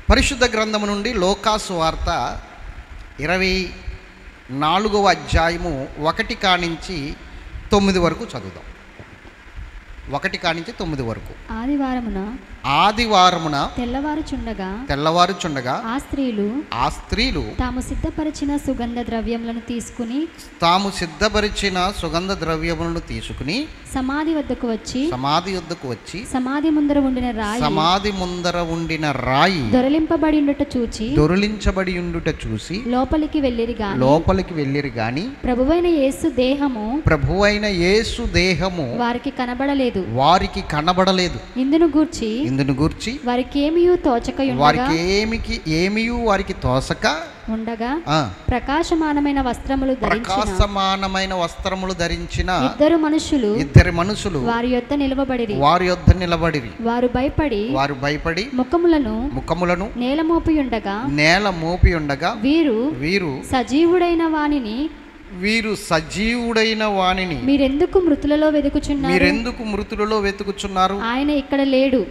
పరిశుద్ధ గ్రంథము నుండి లూకాసు వార్త 24వ అధ్యాయము 1 కానించి 9 వరకు చదువుదాం. 1 కానించి 9 వరకు. ఆదివారమున తెల్లవారుచుండగా ఆ స్త్రీలు తాము సిద్ధపరిచిన సుగంధ ద్రవ్యములను తీసుకుని సమాధి వద్దకు వచ్చి సమాధి ముందర ఉండిన రాయి దొరలించబడి ఉండుట చూచి లోపలికి వెళ్ళిరి గాని ప్రభువైన యేసు దేహము వారికి కనబడలేదు. ఇందును గూర్చి వారికి తోచక ఉండగా ప్రకాశమానమైన వస్త్రములు ధరించిన ఇద్దరు మనుషులు వారి యొద్ద నిలబడిరి. వారు భయపడి ముఖములను నేల మోపి ఉండగా వీరు సజీవుడైన వానిని మీరెందుకు మృతులలో వెతుకుచున్నారు? ఆయన ఇక్కడ లేడు.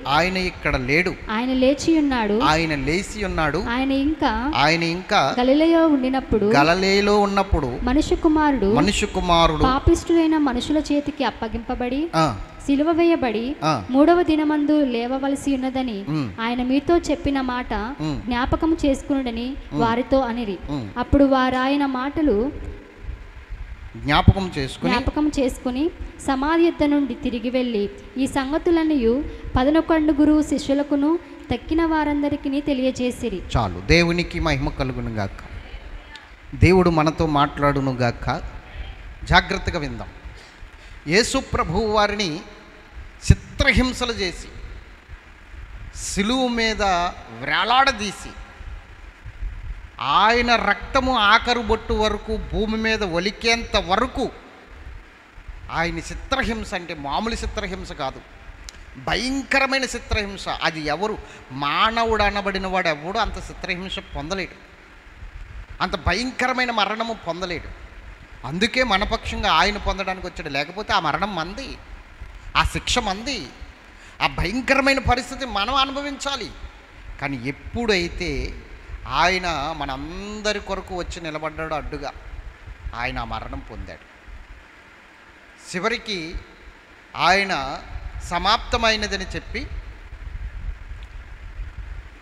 ఆయన లేచి ఉన్నాడు. ఆయన ఇంకా గలిలయలో ఉన్నప్పుడు మనుష్య కుమారుడు పాపిష్ఠులైన మనుషుల చేతికి అప్పగింపబడి సిలువ వేయబడి 3వ దినమందు లేవవలసి ఉన్నదని ఆయన మీతో చెప్పిన మాట జ్ఞాపకం చేసుకునుడని వారితో అనిరి. అప్పుడు వారు ఆయన మాటలు జ్ఞాపకం చేసుకుని సమాధి యొద్ద నుండి తిరిగి వెళ్ళి ఈ సంగతులన్నీ 11 శిష్యులకును తక్కిన వారందరికీ తెలియజేసిరి. చాలు. దేవునికి మహిమ కలుగును గాక. దేవుడు మనతో మాట్లాడును గాక. జాగ్రత్తగా విందాం. యేసు ప్రభువు వారిని చిత్రహింసలు చేసి సిలువ మీద వేలాడదీసి ఆయన రక్తము ఆఖరు బొట్టు వరకు భూమి మీద ఒలికేంత వరకు ఆయన చిత్రహింస అంటే మామూలు చిత్రహింస కాదు, భయంకరమైన చిత్రహింస. అది ఎవరు మానవుడు అనబడిన వాడు ఎవడు అంత చిత్రహింస పొందలేడు, అంత భయంకరమైన మరణము పొందలేడు. అందుకే మనపక్షంగా ఆయన పొందడానికి వచ్చాడు. లేకపోతే ఆ మరణం మంది, ఆ శిక్ష మంది, ఆ భయంకరమైన పరిస్థితి మనం అనుభవించాలి. కానీ ఎప్పుడైతే ఆయన మనందరి కొరకు వచ్చి నిలబడ్డాడు అడ్డుగా, ఆయన ఆ మరణం పొందాడు. చివరికి ఆయన సమాప్తమైనదని చెప్పి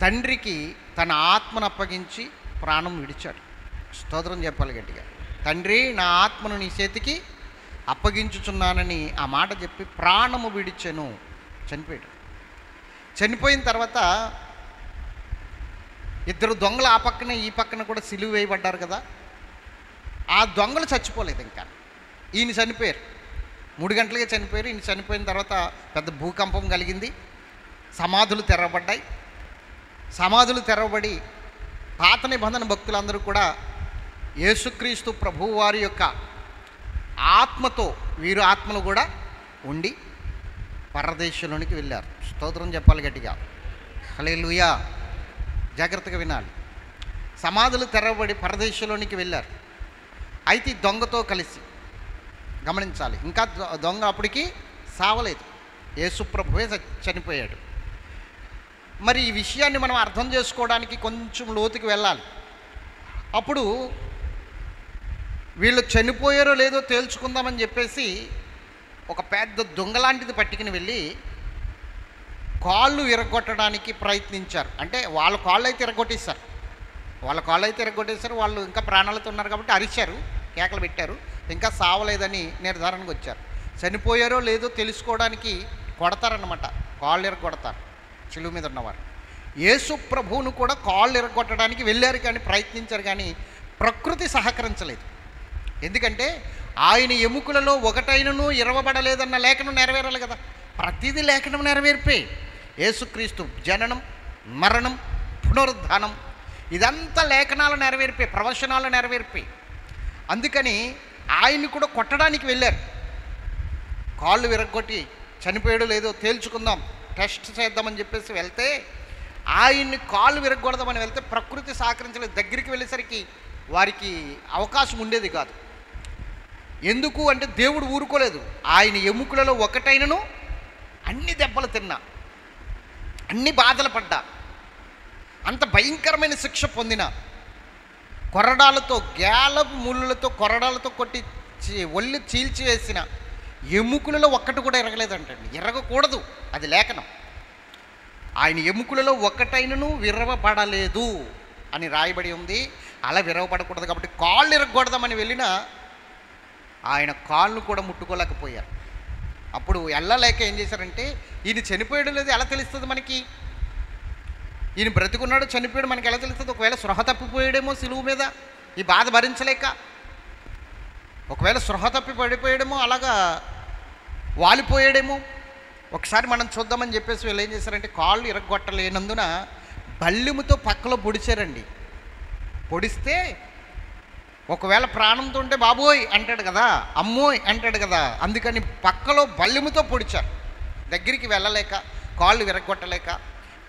తండ్రికి తన ఆత్మను అప్పగించి ప్రాణం విడిచాడు. స్తోత్రం చెప్పాలి గట్టిగా. తండ్రి, నా ఆత్మను నీ చేతికి అప్పగించుచున్నానని ఆ మాట చెప్పి ప్రాణము విడిచెను. చనిపోయాడు. చనిపోయిన తర్వాత ఇద్దరు దొంగలు ఆ పక్కన ఈ పక్కన కూడా సిలువ వేయబడ్డారు కదా. ఆ దొంగలు చచ్చిపోలేదు. ఇంకా ఈయన చనిపోయారు. 3 గంటలకే చనిపోయారు. ఈయన చనిపోయిన తర్వాత పెద్ద భూకంపం కలిగింది. సమాధులు తెరవబడి పాత నిబంధన భక్తులందరూ కూడా యేసుక్రీస్తు ప్రభువు వారి యొక్క ఆత్మతో వీరు ఆత్మలు కూడా ఉండి పరదేశంలోనికి వెళ్ళారు. స్తోత్రం చెప్పాలి గట్టిగా. హల్లెలూయా. జాగ్రత్తగా వినాలి. సమాధులు తెరవబడి పరదేశంలోనికి వెళ్ళారు. అయితే దొంగతో కలిసి గమనించాలి. ఇంకా దొంగ అప్పటికి సావలేదు, యేసుప్రభువే చనిపోయాడు. మరి ఈ విషయాన్ని మనం అర్థం చేసుకోవడానికి కొంచెం లోతుకి వెళ్ళాలి. అప్పుడు వీళ్ళు చనిపోయారో లేదో తేల్చుకుందామని చెప్పేసి ఒక పెద్ద దొంగలాంటిది పట్టుకుని వెళ్ళి కాళ్ళు విరగొట్టడానికి ప్రయత్నించారు. అంటే వాళ్ళ కాళ్ళు అయితే ఇరగొట్టేశారు. వాళ్ళు ఇంకా ప్రాణాలతో ఉన్నారు కాబట్టి అరిచారు, కేకలు పెట్టారు. ఇంకా సావలేదని నిర్ధారణకు వచ్చారు. చనిపోయారో లేదో తెలుసుకోవడానికి కొడతారన్నమాట, కాళ్ళు ఇరగొడతారు చిలువ మీద ఉన్నవారు. యేసు ప్రభువును కూడా కాళ్ళు ఇరగొట్టడానికి వెళ్ళారు, కానీ ప్రయత్నించారు, కానీ ప్రకృతి సహకరించలేదు. ఎందుకంటే ఆయన ఎముకలలో ఒకటైనను ఇరవబడలేదన్న లేఖనం నెరవేరాలి కదా. ప్రతిదీ లేఖనం నెరవేర్పే. యేసుక్రీస్తు జననం, మరణం, పునరుద్ధానం ఇదంతా లేఖనాలు నెరవేర్పే, ప్రవచనాలు నెరవేర్పే. అందుకని ఆయన్ని కూడా కొట్టడానికి వెళ్ళారు. కాళ్ళు విరగొట్టి చనిపోయాడో లేదో తేల్చుకుందాం, టెస్ట్ చేద్దామని చెప్పేసి వెళ్తే ఆయన్ని కాళ్ళు విరగొడదామని వెళ్తే ప్రకృతి సహకరించలేదు. దగ్గరికి వెళ్ళేసరికి వారికి అవకాశం ఉండేది కాదు. ఎందుకు అంటే దేవుడు ఊరుకోలేదు. ఆయన ఎముకలలో ఒకటైనను అన్ని దెబ్బలు తిన్నా, అన్ని బాధలు పడ్డా, అంత భయంకరమైన శిక్ష పొందిన, కొరడాలతో, గేలపు ముళ్ళులతో కొరడాలతో కొట్టి ఒళ్ళు చీల్చివేసిన ఎముకలలో ఒక్కటి కూడా ఎరగలేదంటండి. ఎరగకూడదు, అది లేఖనం. ఆయన ఎముకలలో ఒక్కటైనను విరవబడలేదు అని రాయబడి ఉంది. అలా విరవబడకూడదు కాబట్టి కాళ్ళు ఎరగకూడదామని వెళ్ళినా ఆయన కాళ్ళు కూడా ముట్టుకోలేకపోయారు. అప్పుడు వెళ్ళలేక ఏం చేశారంటే, ఈయన చనిపోయడం లేదు ఎలా తెలుస్తుంది మనకి, ఈయన బ్రతికున్నాడు చనిపోయాడు మనకి ఎలా తెలుస్తుంది? ఒకవేళ స్పృహ తప్పిపోయాడేమో సిలువు మీద ఈ బాధ భరించలేక, ఒకవేళ స్పృహ తప్పి పడిపోయాడేమో, అలాగా వాలిపోయాడేమో. ఒకసారి మనం చూద్దామని చెప్పేసి వీళ్ళు ఏం చేశారంటే, కాళ్ళు ఇరగొట్టలేనందున బల్లెముతో పక్కలో పొడిచారండి. పొడిస్తే ఒకవేళ ప్రాణంతో ఉంటే బాబోయ్ అంటాడు కదా, అమ్మోయ్ అంటాడు కదా, అందుకని పక్కలో బల్లెముతో పొడిచారు. దగ్గరికి వెళ్ళలేక, కాళ్ళు విరగొట్టలేక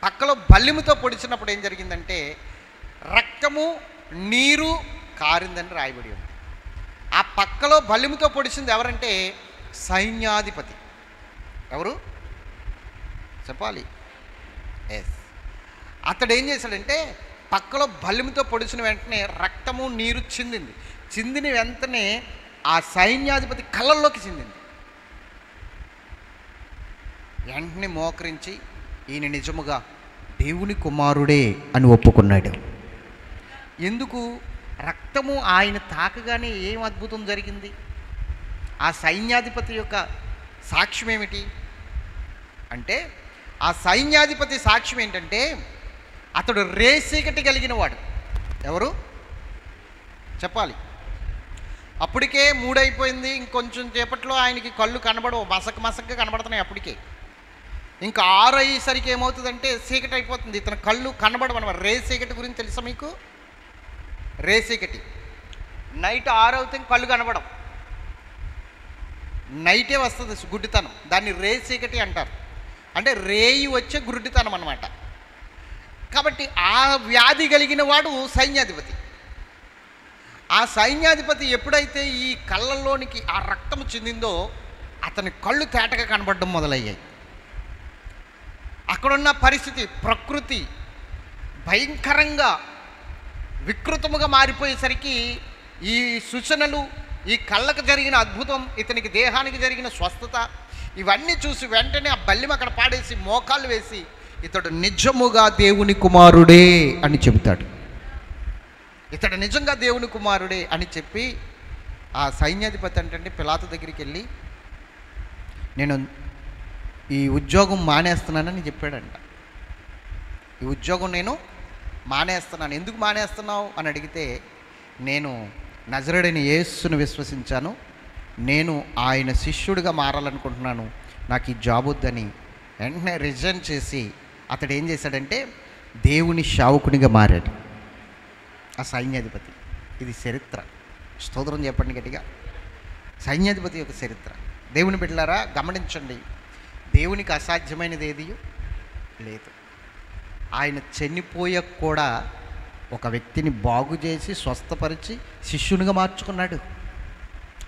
పక్కలో బల్లెముతో పొడిచినప్పుడు ఏం జరిగిందంటే, రక్తము నీరు కారిందని రాయబడి ఉంది. ఆ పక్కలో బల్లెముతో పొడిచింది ఎవరంటే సైన్యాధిపతి. ఎవరు చెప్పాలి? ఎస్. అతడు ఏం చేశాడంటే, పక్కలో బల్లెముతో పొడిచిన వెంటనే రక్తము నీరు చిందింది. చిందిన వెంటనే ఆ సైన్యాధిపతి కళ్ళల్లోకి చిందింది. వెంటనే మోకరించి ఈయన నిజముగా దేవుని కుమారుడే అని ఒప్పుకున్నాడు. ఎందుకు? రక్తము ఆయన తాకగానే ఏం అద్భుతం జరిగింది? ఆ సైన్యాధిపతి యొక్క సాక్ష్యం ఏమిటి అంటే, ఆ సైన్యాధిపతి సాక్ష్యం ఏంటంటే, అతడు రేసీకటి కలిగిన వాడు. ఎవరు చెప్పాలి? అప్పటికే 3 అయిపోయింది, ఇంకొంచెం సేపట్లో ఆయనకి కళ్ళు కనబడవు, మసకగా కనబడుతున్నాయి. అప్పటికే ఇంకా 6 అయ్యేసరికి ఏమవుతుందంటే చీకటి అయిపోతుంది, ఇతను కళ్ళు కనబడవు అనమాట. రేసీకటి గురించి తెలుసా మీకు? రేసీకటి నైట్ 6 అవుతే కళ్ళు కనబడవు, నైటే వస్తుంది గుడ్డితనం. దాన్ని రేసీకటి అంటారు. అంటే రేయి వచ్చే గుడ్డితనం అన్నమాట. కాబట్టి ఆ వ్యాధి కలిగిన వాడు సైన్యాధిపతి. ఆ సైన్యాధిపతి ఎప్పుడైతే ఈ కళ్ళల్లోనికి ఆ రక్తము చెందిందో, అతని కళ్ళు తేటగా కనబడడం మొదలయ్యాయి. అక్కడున్న పరిస్థితి, ప్రకృతి భయంకరంగా వికృతముగా మారిపోయేసరికి ఈ సూచనలు, ఈ కళ్ళకు జరిగిన అద్భుతం, ఇతనికి దేహానికి జరిగిన స్వస్థత, ఇవన్నీ చూసి వెంటనే ఆ బల్లెం అక్కడ పాడేసి మోకాళ్ళు వేసి, ఇతడు నిజముగా దేవుని కుమారుడే అని చెబుతాడు. ఇతడు నిజంగా దేవుని కుమారుడే అని చెప్పి ఆ సైన్యాధిపతి అంటే పిలాతు దగ్గరికి వెళ్ళి, నేను ఈ ఉద్యోగం మానేస్తున్నానని చెప్పాడంట. ఈ ఉద్యోగం నేను మానేస్తున్నాను. ఎందుకు మానేస్తున్నావు అని అడిగితే, నేను నజరేయుడైన యేసును విశ్వసించాను, నేను ఆయన శిష్యుడిగా మారాలనుకుంటున్నాను, నాకు ఈ జాబ్ వద్దని వెంటనే రిజైన్ చేసి అతడు ఏం చేశాడంటే దేవుని సేవకునిగా మారాడు ఆ సైన్యాధిపతి. ఇది చరిత్ర. స్తోత్రం చెప్పండి గట్టిగా. సైన్యాధిపతి యొక్క చరిత్ర. దేవుని బిడ్డలారా గమనించండి, దేవునికి అసాధ్యమైనది ఏది లేదు. ఆయన చనిపోయాక కూడా ఒక వ్యక్తిని బాగు చేసి స్వస్థపరిచి శిష్యునిగా మార్చుకున్నాడు.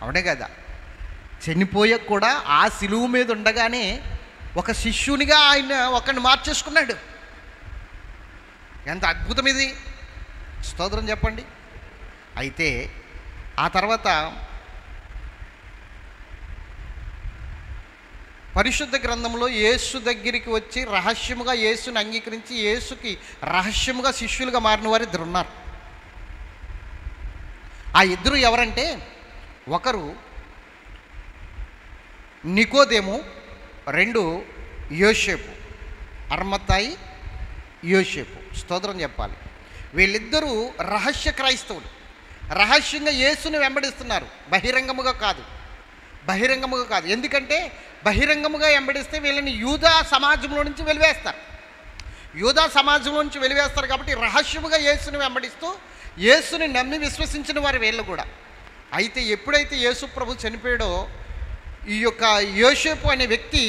అవునే కదా? చనిపోయాక కూడా ఆ సిలువు మీద ఉండగానే ఒక శిష్యునిగా ఆయన ఒకరిని మార్చేసుకున్నాడు. ఎంత అద్భుతం ఇది! స్తోత్రం చెప్పండి. అయితే ఆ తర్వాత పరిశుద్ధ గ్రంథంలో యేసు దగ్గరికి వచ్చి రహస్యముగా యేసుని అంగీకరించి యేసుకి రహస్యముగా శిష్యులుగా మారిన వారు 2 ఉన్నారు. ఆ 2 ఎవరంటే, ఒకరు నికోదేము, 2 యోసేపు. అర్మతాయి, యోసేపు. స్తోత్రం చెప్పాలి. వీళ్ళిద్దరూ రహస్య క్రైస్తవులు. రహస్యంగా యేసుని వెంబడిస్తున్నారు, బహిరంగముగా కాదు. ఎందుకంటే బహిరంగముగా వెంబడిస్తే వీళ్ళని యూదా సమాజంలో నుంచి వెలివేస్తారు. కాబట్టి రహస్యముగా యేసుని వెంబడిస్తూ యేసుని నమ్మి విశ్వసించిన వారు వీళ్ళు కూడా. అయితే ఎప్పుడైతే యేసు ప్రభు చనిపోయాడో, ఈ యొక్క యోసేపు అనే వ్యక్తి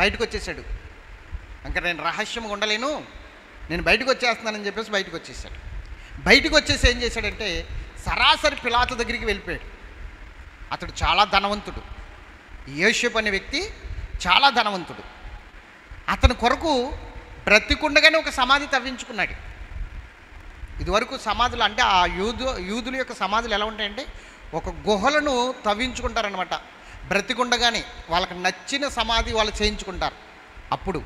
బయటకు వచ్చేసాడు. ఇంకా నేను రహస్యంగా ఉండలేను, నేను బయటకు వచ్చేస్తున్నానని చెప్పేసి బయటకు వచ్చేసాడు. బయటకు వచ్చేసి ఏం చేశాడంటే, సరాసరి పిలాతు దగ్గరికి వెళ్ళిపోయాడు. అతడు చాలా ధనవంతుడు. యోసేపు అనే వ్యక్తి చాలా ధనవంతుడు. అతని కొరకు బ్రతికుండగానే ఒక సమాధి తవ్వించుకున్నాడు. ఇదివరకు సమాధులు అంటే ఆ యూదుల యొక్క సమాధులు ఎలా ఉంటాయంటే ఒక గుహలను తవ్వించుకుంటారనమాట. బ్రతికుండగానే వాళ్ళకి నచ్చిన సమాధి వాళ్ళు చేయించుకుంటారు. అప్పుడు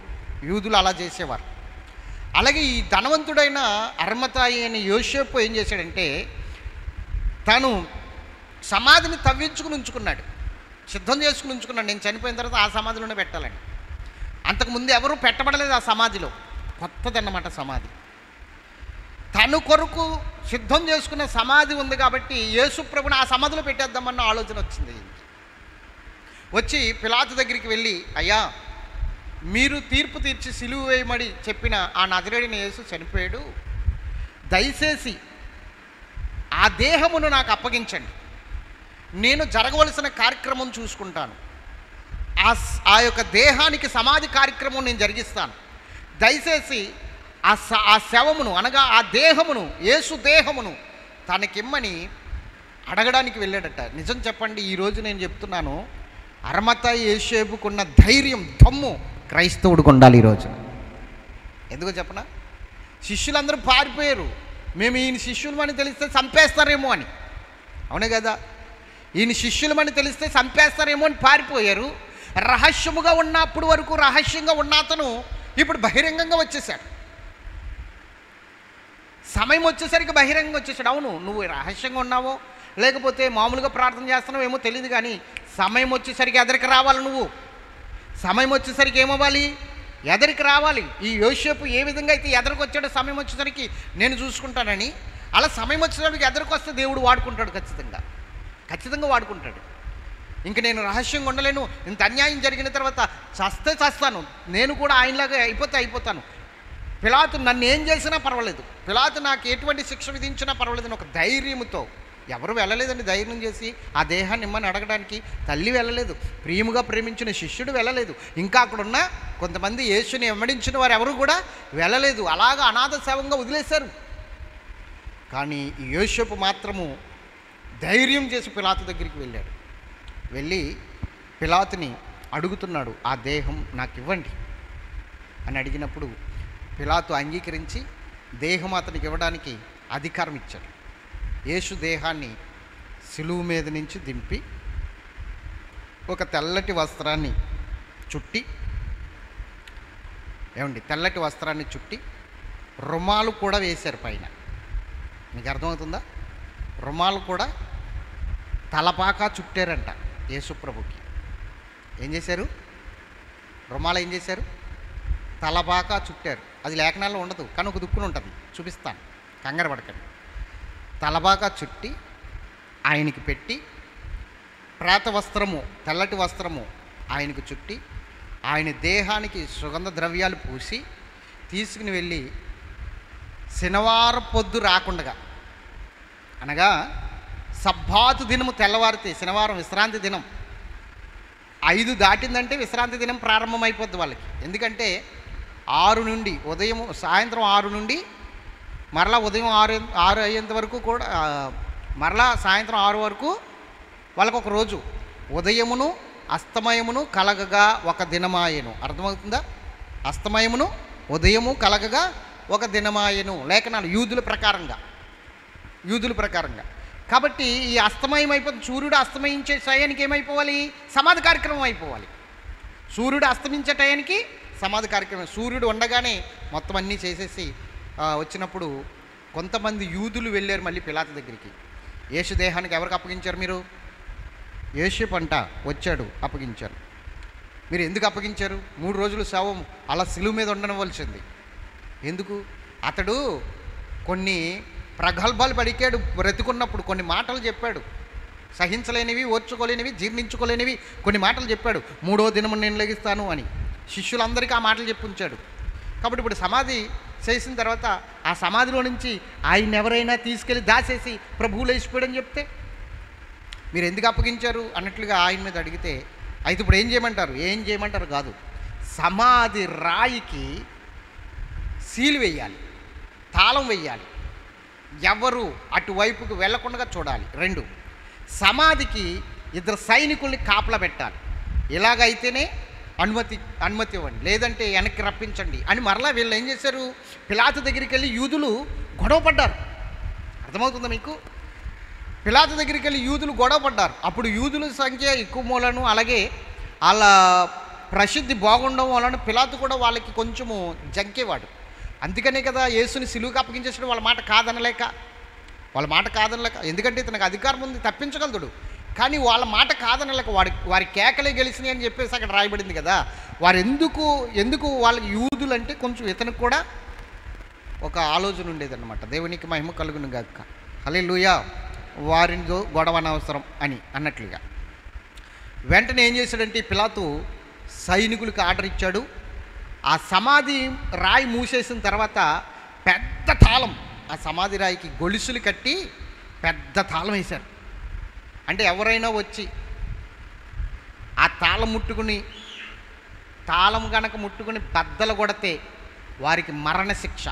యూదులు అలా చేసేవారు. అలాగే ఈ ధనవంతుడైన అర్మతాయి అని యోసేపు ఏం చేశాడంటే తను సమాధిని తవ్వించుకుని ఉంచుకున్నాడు, సిద్ధం చేసుకుని ఉంచుకున్నాడు. నేను చనిపోయిన తర్వాత ఆ సమాధిలోనే పెట్టాలని. అంతకుముందు ఎవరూ పెట్టబడలేదు ఆ సమాధిలో, కొత్తదన్నమాట సమాధి. తను కొరకు సిద్ధం చేసుకున్న సమాధి ఉంది కాబట్టి యేసుప్రభుని ఆ సమాధిలో పెట్టేద్దామన్న ఆలోచన వచ్చింది. వచ్చి పిలాతు దగ్గరికి వెళ్ళి, అయ్యా మీరు తీర్పు తీర్చి సిలువ వేయమని చెప్పిన ఆ నజరేయుడైన యేసు చనిపోయాడు, దయచేసి ఆ దేహమును నాకు అప్పగించండి, నేను జరగవలసిన కార్యక్రమం చూసుకుంటాను, ఆ యొక్క దేహానికి సమాధి కార్యక్రమం నేను జరిగిస్తాను, దయచేసి ఆ శవమును అనగా ఆ దేహమును, యేసు దేహమును తనకిమ్మని అడగడానికి వెళ్ళాడట. నిజం చెప్పండి, ఈరోజు నేను చెప్తున్నాను, అర్మతాయి యోసేపుకున్న ధైర్యం, దమ్ము క్రైస్తవుడికి ఉండాలి ఈరోజు. ఎందుకో చెప్పనా, శిష్యులందరూ పారిపోయారు. మేము ఈయన శిష్యులమని తెలిస్తే చంపేస్తారేమో అని. అవునే కదా, ఈయన శిష్యులమని తెలిస్తే చంపేస్తారేమో అని పారిపోయారు. రహస్యముగా ఉన్నప్పుడు వరకు రహస్యంగా ఉన్న అతను ఇప్పుడు బహిరంగంగా వచ్చేసాడు. సమయం వచ్చేసరికి బహిరంగంగా వచ్చేసాడు. అవును, నువ్వు రహస్యంగా ఉన్నావో లేకపోతే మామూలుగా ప్రార్థన చేస్తున్నావో ఏమో తెలియదు, కానీ సమయం వచ్చేసరికి ఎదరికి రావాలి. నువ్వు సమయం వచ్చేసరికి ఏమవ్వాలి, ఎదరికి రావాలి. ఈ యోసేపు ఏ విధంగా అయితే ఎదరికి వచ్చాడో సమయం వచ్చేసరికి నేను చూసుకుంటానని, అలా సమయం వచ్చేసరికి ఎదరికి వస్తే దేవుడు వాడుకుంటాడు, ఖచ్చితంగా వాడుకుంటాడు. ఇంక నేను రహస్యంగా ఉండలేను, ఇంత అన్యాయం జరిగిన తర్వాత చస్తాను, నేను కూడా ఆయనలాగా అయిపోతాను. పిలాతు నన్ను ఏం చేసినా పర్వాలేదు, పిలాతు నాకు ఎటువంటి శిక్ష విధించినా పర్వాలేదని ఒక ధైర్యంతో, ఎవరు వెళ్ళలేదండి ధైర్యం చేసి ఆ దేహాన్ని ఇమ్మని అడగడానికి. తల్లి వెళ్ళలేదు, ప్రియముగా ప్రేమించిన శిష్యుడు వెళ్ళలేదు, ఇంకా అక్కడున్న కొంతమంది యేసుని వెంబడించిన వారు ఎవరు కూడా వెళ్ళలేదు. అలాగా అనాథ శవంగా వదిలేశారు. కానీ ఈ యోసేపు మాత్రము ధైర్యం చేసి పిలాతు దగ్గరికి వెళ్ళాడు. వెళ్ళి పిలాతుని అడుగుతున్నాడు, ఆ దేహం నాకు ఇవ్వండి అని అడిగినప్పుడు పిలాతు అంగీకరించి దేహం అతనికి ఇవ్వడానికి అధికారం ఇచ్చాడు. యేసు దేహాన్ని సిలువ మీద నుంచి దింపి ఒక తెల్లటి వస్త్రాన్ని చుట్టి, తెల్లటి వస్త్రాన్ని చుట్టి రుమాలు కూడా వేశారు పైన. మీకు అర్థమవుతుందా? రుమాలు కూడా తలపాకా చుట్టారంట యేసుప్రభుకి. ఏం చేశారు? రుమాలు ఏం చేశారు? తలపాకా చుట్టారు. అది లేఖనాల్లో ఉండదు, కానీ ఒక దుక్కున ఉంటుంది, చూపిస్తాను, కంగారు పడకండి. తలపాకా చుట్టి ఆయనకి పెట్టి, ప్రేత వస్త్రము, తెల్లటి వస్త్రము ఆయనకు చుట్టి, ఆయన దేహానికి సుగంధ ద్రవ్యాలు పూసి తీసుకుని వెళ్ళి శనివారం పొద్దు రాకుండగా, అనగా సబ్బాతు దినము తెల్లవారితే, శనివారం విశ్రాంతి దినం 5 దాటిందంటే విశ్రాంతి దినం ప్రారంభమైపోద్ది వాళ్ళకి. ఎందుకంటే 6 నుండి సాయంత్రం 6 నుండి మరలా ఉదయం 6 అయ్యేంత వరకు కూడా, మరలా సాయంత్రం 6 వరకు వాళ్ళకు ఒక రోజు. ఉదయమును అస్తమయమును కలగగా ఒక దినమాయను. అర్థమవుతుందా? అస్తమయమును ఉదయము కలగగా ఒక దినమాయను లేఖనాలు యూదుల ప్రకారంగా. కాబట్టి ఈ అస్తమయం అయిపోతుంది. సూర్యుడు అస్తమయించే టయానికి ఏమైపోవాలి? సమాధి కార్యక్రమం అయిపోవాలి. సూర్యుడు అస్తమించే టయానికి సమాధి కార్యక్రమం. సూర్యుడు ఉండగానే మొత్తం అన్నీ చేసేసి వచ్చినప్పుడు కొంతమంది యూదులు వెళ్ళారు మళ్ళీ పిలాతు దగ్గరికి. యేసు దేహానికి ఎవరికి అప్పగించారు మీరు? యేసేపు అంట వచ్చాడు, అప్పగించారు. మీరు ఎందుకు అప్పగించారు? 3 రోజులు శవం అలా సిలువ మీద ఉండవలసింది ఎందుకు? అతడు కొన్ని ప్రగల్భాలు పలికాడు బ్రతుకున్నప్పుడు, కొన్ని మాటలు చెప్పాడు, సహించలేనివి, ఓర్చుకోలేనివి, జీర్ణించుకోలేనివి కొన్ని మాటలు చెప్పాడు. 3వ దినము నేను లెగిస్తాను అని శిష్యులందరికీ ఆ మాటలు చెప్పుంచాడు. కాబట్టి ఇప్పుడు సమాధి చేసిన తర్వాత ఆ సమాధిలో నుంచి ఆయన ఎవరైనా తీసుకెళ్ళి దాచేసి ప్రభువు లేచిపోయాడని చెప్తే మీరు ఎందుకు అప్పగించారు అన్నట్లుగా ఆయన మీద అడిగితే, అయితే ఇప్పుడు ఏం చేయమంటారు కాదు, సమాధి రాయికి సీలు వేయాలి, తాళం వేయాలి, ఎవరు అటువైపుకు వెళ్లకుండా చూడాలి. 2, సమాధికి 2 సైనికుల్ని కాపలా పెట్టాలి. ఇలాగైతేనే అనుమతి ఇవ్వండి, లేదంటే వెనక్కి రప్పించండి అని మరలా వీళ్ళు ఏం చేశారు, పిలాతు దగ్గరికి వెళ్ళి యూదులు గొడవ పడ్డారు. అర్థమవుతుందా మీకు? పిలాతు దగ్గరికి వెళ్ళి యూదులు గొడవ పడ్డారు. అప్పుడు యూదుల సంఖ్య ఎక్కువ మూలను, అలాగే వాళ్ళ ప్రసిద్ధి బాగుండడం వలన పిలాతు కూడా వాళ్ళకి కొంచెము జంకేవాడు. అందుకనే కదా యేసుని సిలువుకి అప్పగించేసాడు, వాళ్ళ మాట కాదనలేక. ఎందుకంటే ఇతనికి అధికారం ఉంది, తప్పించగలదుడు. కానీ వాళ్ళ మాట కాదనలేక వారి కేకలే గెలిచినాయి అని చెప్పేసి అక్కడ రాయబడింది కదా. వారు ఎందుకు వాళ్ళకి యూదులు అంటే కొంచెం ఇతనికి కూడా ఒక ఆలోచన ఉండేదన్నమాట. దేవునికి మహిమ కలుగును గాక. హల్లెలూయా. వారితో గొడవ అనవసరం అని అన్నట్లుగా వెంటనే ఏం చేశాడంటే పిలాతు సైనికులకు ఆర్డర్ ఇచ్చాడు. ఆ సమాధి రాయి మూసేసిన తర్వాత పెద్ద తాళం, ఆ సమాధి రాయికి గొలుసులు కట్టి పెద్ద తాళం వేశారు. అంటే ఎవరైనా వచ్చి ఆ తాళం కనుక ముట్టుకుని బద్దలు కొడితే వారికి మరణశిక్ష.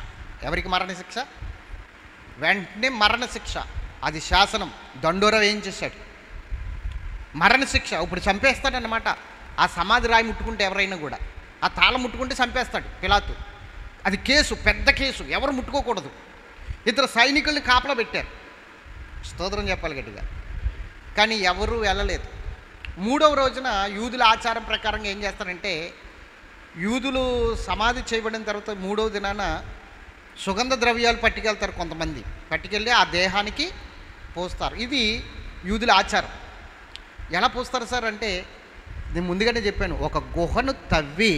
ఎవరికి మరణశిక్ష? వెంటనే మరణశిక్ష. అది శాసనం. దండోరా వేయించేశాడు. మరణశిక్ష. ఇప్పుడు చంపేస్తాడన్నమాట. ఆ సమాధి రాయి ముట్టుకుంటే ఎవరైనా కూడా, ఆ తాళం ముట్టుకుంటే చంపేస్తాడు పిలాతు. అది కేసు, పెద్ద కేసు, ఎవరు ముట్టుకోకూడదు. ఇద్దరు సైనికుల్ని కాపలా పెట్టారు. స్తోత్రం చెప్పాలి గట్టిగా. కానీ ఎవరూ వెళ్ళలేదు. 3వ రోజున యూదుల ఆచారం ప్రకారంగా ఏం చేస్తారంటే, యూదులు సమాధి చేయబడిన తర్వాత 3వ దినాన సుగంధ ద్రవ్యాలు పట్టుకెళ్తారు. కొంతమంది పట్టుకెళ్ళి ఆ దేహానికి పోస్తారు. ఇది యూదుల ఆచారం. ఎలా పోస్తారు సార్ అంటే, నేను ముందుగానే చెప్పాను, ఒక గుహను తవ్వి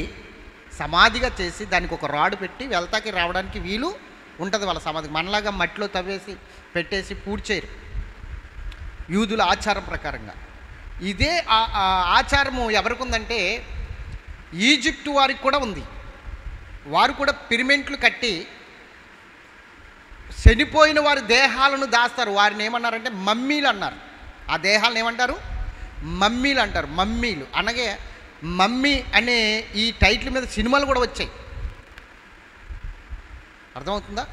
సమాధిగా చేసి దానికి ఒక రాడు పెట్టి వెళ్తాకి రావడానికి వీలు ఉంటుంది వాళ్ళ సమాధికి. మనలాగా మట్టిలో తవ్వేసి పెట్టేసి పూడ్చేయరు యూదుల ఆచారం ప్రకారంగా. ఇదే ఆచారము ఎవరికి ఉందంటే ఈజిప్టు వారికి కూడా ఉంది. వారు కూడా పిరమిడ్లు కట్టి చనిపోయిన వారి దేహాలను దాస్తారు. వారిని ఏమన్నారంటే మమ్మీలు అన్నారు. ఆ దేహాలను ఏమంటారు? మమ్మీలు అంటారు. మమ్మీలు అనగా మమ్మీ అనే ఈ టైటిల్ మీద సినిమాలు కూడా వచ్చాయి. అర్థమవుతుందా?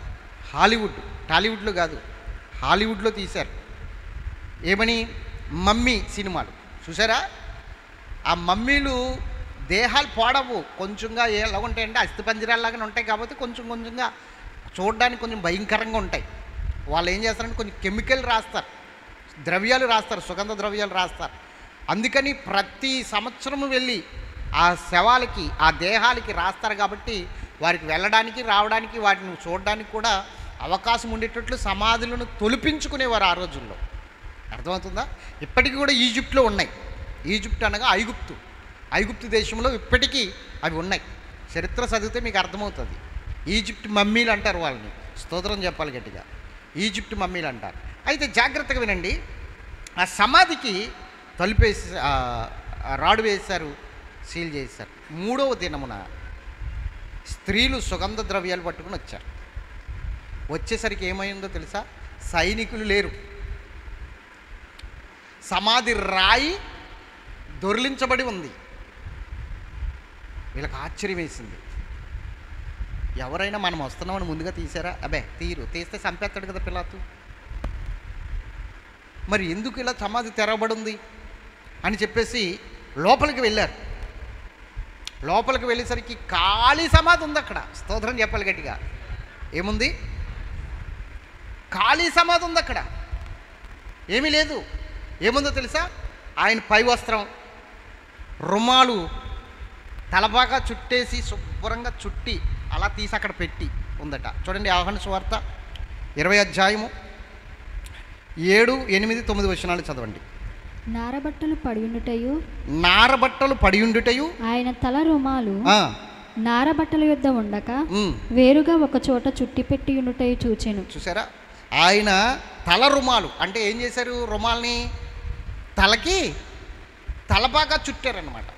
టాలీవుడ్లో కాదు, హాలీవుడ్లో తీశారు. ఏమని? మమ్మీ సినిమాలు చూసారా? ఆ మమ్మీలు దేహాలు పోడవు, కొంచెంగా ఎలా ఉంటాయంటే అస్థిపంజరాల్లాగానే ఉంటాయి. కాబట్టి కొంచెంగా చూడడానికి కొంచెం భయంకరంగా ఉంటాయి. వాళ్ళు ఏం చేస్తారంటే కొంచెం కెమికల్ రాస్తారు, ద్రవ్యాలు రాస్తారు, సుగంధ ద్రవ్యాలు రాస్తారు. అందుకని ప్రతి సంవత్సరము వెళ్ళి ఆ శవాలకి, ఆ దేహాలకి రాస్తారు. కాబట్టి వారికి వెళ్ళడానికి రావడానికి వాటిని చూడడానికి కూడా అవకాశం ఉండేటట్లు సమాధులను తొలిపించుకునేవారు ఆ రోజుల్లో. అర్థమవుతుందా? ఇప్పటికీ కూడా ఈజిప్ట్లో ఉన్నాయి. ఈజిప్ట్ అనగా ఐగుప్తు దేశంలో ఇప్పటికీ అవి ఉన్నాయి. చరిత్ర చదివితే మీకు అర్థమవుతుంది. ఈజిప్ట్ మమ్మీలు అంటారు వాళ్ళని. స్తోత్రం చెప్పాలి గట్టిగా. ఈజిప్ట్ మమ్మీలు అంటారు. అయితే జాగ్రత్తగా వినండి. ఆ సమాధికి తలుపేసి రాడు వేశారు, సీల్ చేశారు. 3వ దినమున స్త్రీలు సుగంధ ద్రవ్యాలు పట్టుకుని వచ్చారు. వచ్చేసరికి ఏమైందో తెలుసా? సైనికులు లేరు. సమాధి రాయి దొర్లించబడి ఉంది. వీళ్ళకి ఆశ్చర్యం వేసింది. ఎవరైనా మనం వస్తున్నామని ముందుగా తీసారా? అబ్బే తీస్తే చంపేస్తాడు కదా పిలాతు. మరి ఎందుకు ఇలా సమాధి తెరవబడి ఉంది అని చెప్పేసి లోపలికి వెళ్ళారు. లోపలికి వెళ్ళేసరికి ఖాళీ సమాధి ఉంది అక్కడ. స్తోత్రం చెప్పాలి గట్టిగా. ఏముంది? ఖాళీ సమాధి ఉంది అక్కడ. ఏమీ లేదు. ఏముందో తెలుసా? ఆయన పై వస్త్రం, రుమాలు తలబాగా చుట్టేసి శుభ్రంగా చుట్టి అలా తీసి అక్కడ పెట్టి ఉందట. చూడండి, యోహాను సువార్త 20వ అధ్యాయము 7, 8, 9 వచనాలు చదవండి. నారబట్టలు పడియుండుటయు ఆయన తల రుమాలు నారబట్టల యొద్ద ఉండక వేరుగా ఒక చోట చుట్టి పెట్టి ఉండుటయు చూచెను. చూసారా? ఆయన తల రుమాలు అంటే ఏం చేశారు? రుమాల్ని తలకి తలబాగా చుట్టారనమాట.